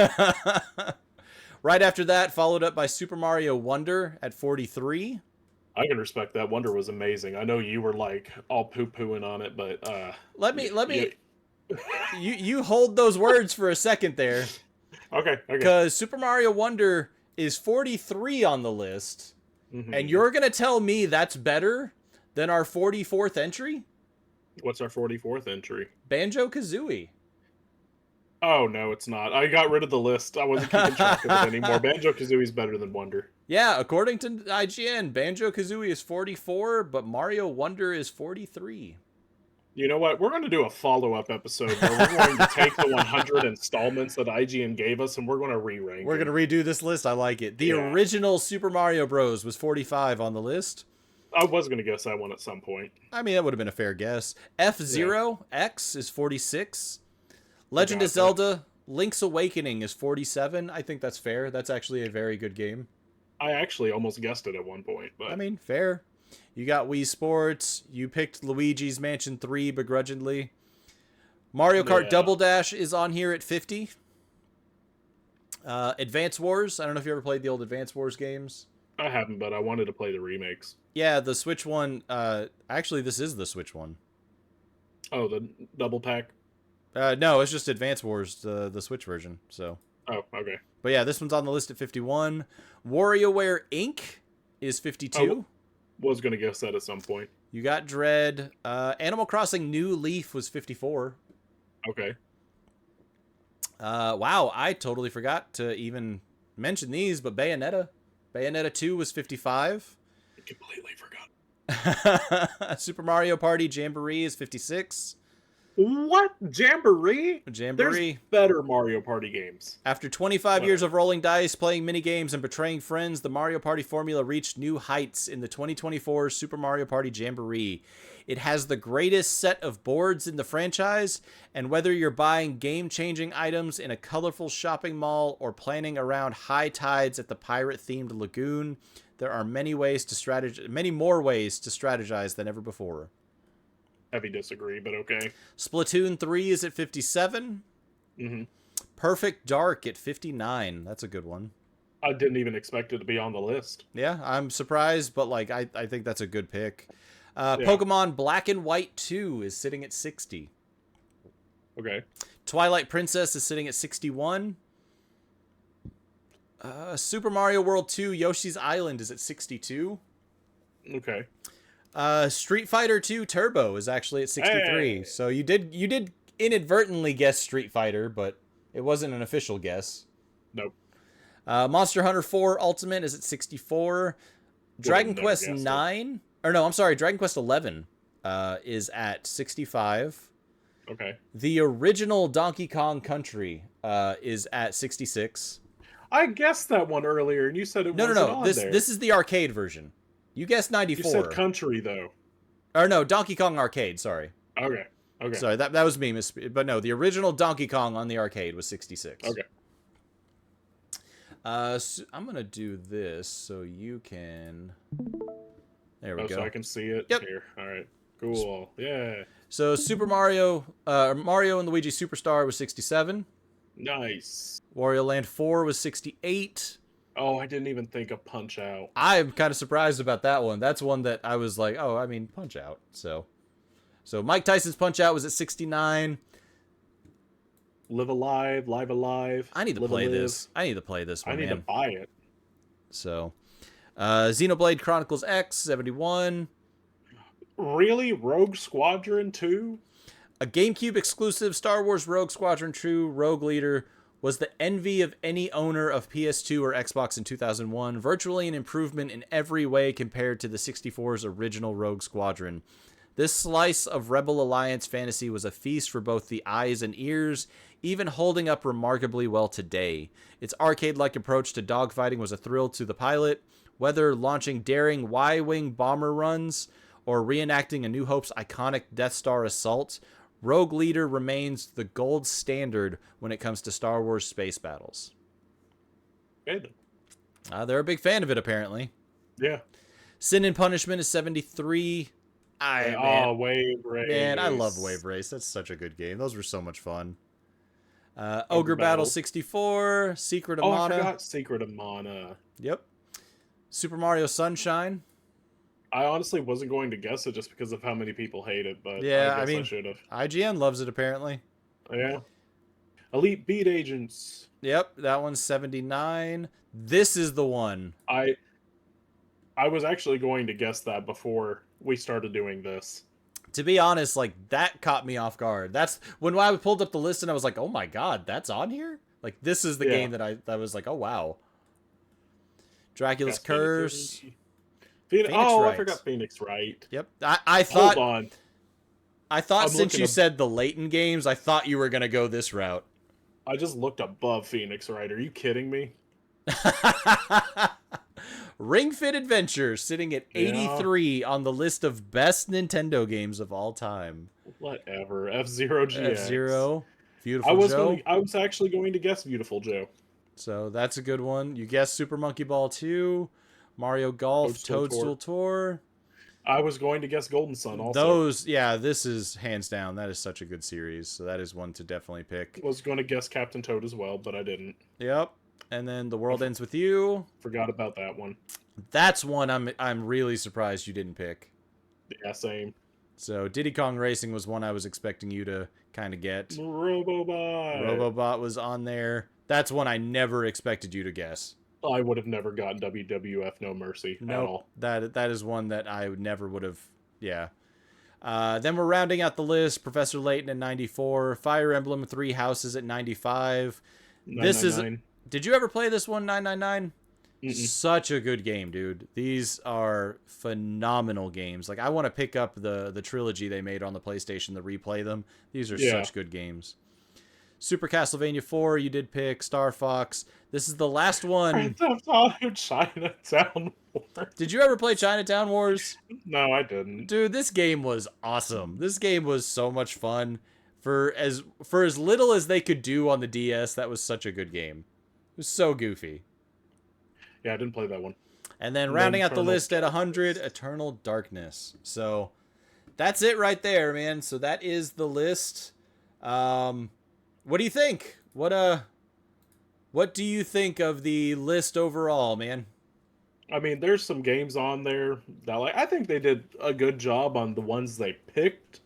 Right after that, followed up by Super Mario Wonder at 43. I can respect that. Wonder was amazing. I know you were like all poo-pooing on it, but let me you hold those words for a second there. Okay. Because Super Mario Wonder is 43 on the list, and you're going to tell me that's better than our 44th entry? What's our 44th entry? Banjo-Kazooie. Oh, no, it's not. I got rid of the list. I wasn't keeping track of it anymore. Banjo-Kazooie's better than Wonder. Yeah, according to IGN, Banjo-Kazooie is 44, but Mario Wonder is 43. You know what? We're going to do a follow-up episode where we're going to take the 100 installments that IGN gave us, and we're going to re-rank We're going to redo this list. I like it. The original Super Mario Bros. Was 45 on the list. I was going to guess that one at some point. I mean, that would have been a fair guess. F-Zero X is 46. Legend of Zelda Link's Awakening is 47. I think that's fair. That's actually a very good game. I actually almost guessed it at one point, I but mean, fair. You got Wii Sports. You picked Luigi's Mansion 3 begrudgingly. Mario Kart yeah. Double Dash is on here at 50. Advance Wars. I don't know if you ever played the old Advance Wars games. I haven't, but I wanted to play the remakes. Yeah, the Switch one. Actually, this is the Switch one. Oh, the double pack? No, it's just Advance Wars, the Switch version. So. Oh, okay. But yeah, this one's on the list at 51. WarioWare Inc. is 52. Was going to guess that at some point. You got Dread. Animal Crossing New Leaf was 54. Okay. Wow, I totally forgot to even mention these, but Bayonetta. Bayonetta 2 was 55. I completely forgot. Super Mario Party Jamboree is 56. What? Jamboree? Jamboree. There's better Mario Party games. After 25 years of rolling dice, playing minigames, and betraying friends, the Mario Party formula reached new heights in the 2024 Super Mario Party Jamboree. It has the greatest set of boards in the franchise, and whether you're buying game-changing items in a colorful shopping mall or planning around high tides at the pirate-themed lagoon, there are many more ways to strategize than ever before. Heavy disagree, but okay. Splatoon 3 is at 57. Mm-hmm. Perfect Dark at 59. That's a good one. I didn't even expect it to be on the list. Yeah, I'm surprised, but like I think that's a good pick. Pokemon Black and White 2 is sitting at 60. Okay. Twilight Princess is sitting at 61. Super Mario World 2 Yoshi's Island is at 62. Okay. Street Fighter 2 Turbo is actually at 63. Hey. So you did inadvertently guess Street Fighter, but it wasn't an official guess. Nope. Monster Hunter 4 Ultimate is at 64. Dragon Quest 9, or no, I'm sorry, Dragon Quest 11 is at 65. Okay. The original Donkey Kong Country is at 66. I guessed that one earlier, and you said it wasn't on there. This is the arcade version. You guessed 94. You said country, though. Or no, Donkey Kong Arcade, sorry. Okay. Okay. Sorry, that was me. But no, the original Donkey Kong on the arcade was 66. Okay. So I'm going to do this so you can... There we go. So I can see it here. All right. Cool. Yeah. So Super Mario, Mario and Luigi Superstar was 67. Nice. Wario Land 4 was 68. Oh, I didn't even think of Punch Out. I'm kind of surprised about that one. That's one that I was like, oh, I mean, Punch Out. So Mike Tyson's Punch Out was at 69. Live Alive. I need to play this. I need to play this one, I need to buy it. So, Xenoblade Chronicles X, 71. Really? Rogue Squadron 2? A GameCube exclusive Star Wars Rogue Squadron 2 Rogue Leader was the envy of any owner of PS2 or Xbox in 2001, virtually an improvement in every way compared to the 64's original Rogue Squadron. This slice of Rebel Alliance fantasy was a feast for both the eyes and ears, even holding up remarkably well today. Its arcade-like approach to dogfighting was a thrill to the pilot, whether launching daring Y-Wing bomber runs or reenacting A New Hope's iconic Death Star assault. Rogue Leader remains the gold standard when it comes to Star Wars space battles. Good. They're a big fan of it, apparently. Yeah. Sin and Punishment is 73. Wave Race. Man, I love Wave Race. That's such a good game. Those were so much fun. Ogre Battle 64. Secret of Mana. I forgot Secret of Mana. Yep. Super Mario Sunshine. I honestly wasn't going to guess it just because of how many people hate it, but yeah, I should have. IGN loves it, apparently. Yeah. Elite Beat Agents. Yep, that one's 79. This is the one. I was actually going to guess that before we started doing this. To be honest, like, that caught me off guard. That's when I pulled up the list and I was like, oh my god, that's on here? Like, this is the game that I was like, oh wow. Dracula's Curse. Phoenix Wright. I forgot Phoenix Wright. Yep. I thought. Hold on. I thought since you said the Layton games, I thought you were gonna go this route. I just looked above Phoenix Wright. Are you kidding me? Ring Fit Adventure sitting at 83 on the list of best Nintendo games of all time. Whatever. F-Zero GX. F-Zero. Beautiful Joe. I was actually going to guess Beautiful Joe. So that's a good one. You guessed Super Monkey Ball 2, Mario Golf, Toadstool Tour. I was going to guess Golden Sun also. Those, yeah, this is hands down. That is such a good series. So that is one to definitely pick. Was going to guess Captain Toad as well, but I didn't. Yep. And then The World Ends With You. Forgot about that one. That's one I'm really surprised you didn't pick. Yeah, same. So Diddy Kong Racing was one I was expecting you to kind of get. Robobot. Robobot was on there. That's one I never expected you to guess. I would have never gotten WWF No Mercy at all. That is one that I never would have. Yeah. Then we're rounding out the list. Professor Layton at 94. Fire Emblem 3 Houses at 95. 999. This is. Did you ever play this one, 999? Mm-mm. Such a good game, dude. These are phenomenal games. Like, I want to pick up the trilogy they made on the PlayStation to replay them. These are such good games. Super Castlevania 4, you did pick. Star Fox. This is the last one. Chinatown Wars. Did you ever play Chinatown Wars? No, I didn't. Dude, this game was awesome. This game was so much fun. For as little as they could do on the DS, that was such a good game. It was so goofy. Yeah, I didn't play that one. And then rounding out the list at 100, Eternal Darkness. So that's it right there, man. So that is the list. What do you think? What do you think of the list overall, man? I mean, there's some games on there that I think they did a good job on the ones they picked.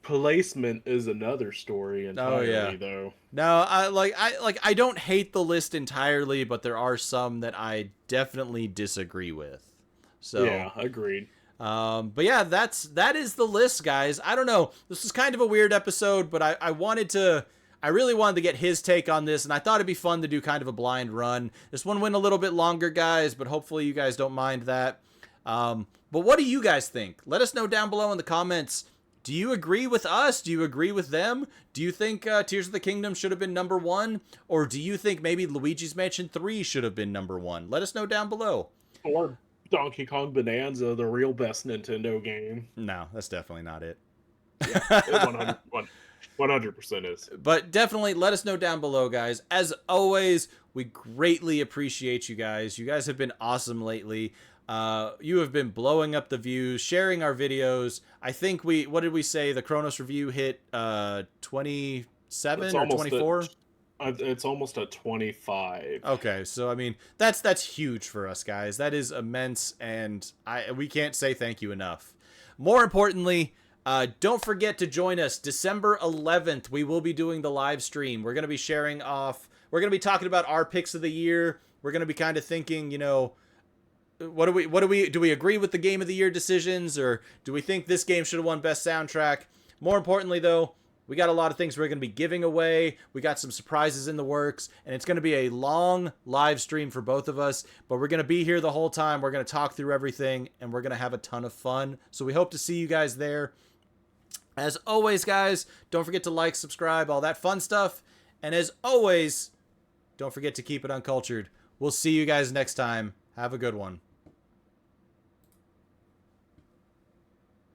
Placement is another story entirely, though. No, I don't hate the list entirely, but there are some that I definitely disagree with. So yeah, agreed. But yeah, that is the list, guys. I don't know. This was kind of a weird episode, but I really wanted to get his take on this, and I thought it'd be fun to do kind of a blind run. This one went a little bit longer, guys, but hopefully you guys don't mind that. But what do you guys think? Let us know down below in the comments. Do you agree with us? Do you agree with them? Do you think Tears of the Kingdom should have been number 1? Or do you think maybe Luigi's Mansion 3 should have been number 1? Let us know down below. Or Donkey Kong Bonanza, the real best Nintendo game. No, that's definitely not it. Yeah, 100% is. But definitely let us know down below, guys. As always, we greatly appreciate you guys. You guys have been awesome lately. You have been blowing up the views, sharing our videos. I think what did we say? The Kronos review hit 27 or 24? It's almost at 25. Okay, so I mean, that's huge for us, guys. That is immense, and we can't say thank you enough. More importantly, don't forget to join us December 11th. We will be doing the live stream. We're going to be sharing off. We're going to be talking about our picks of the year. We're going to be kind of thinking, you know, do we agree with the game of the year decisions, or do we think this game should have won best soundtrack? More importantly, though, we got a lot of things we're going to be giving away. We got some surprises in the works, and it's going to be a long live stream for both of us, but we're going to be here the whole time. We're going to talk through everything, and we're going to have a ton of fun. So we hope to see you guys there. As always, guys, don't forget to like, subscribe, all that fun stuff. And as always, don't forget to keep it uncultured. We'll see you guys next time. Have a good one.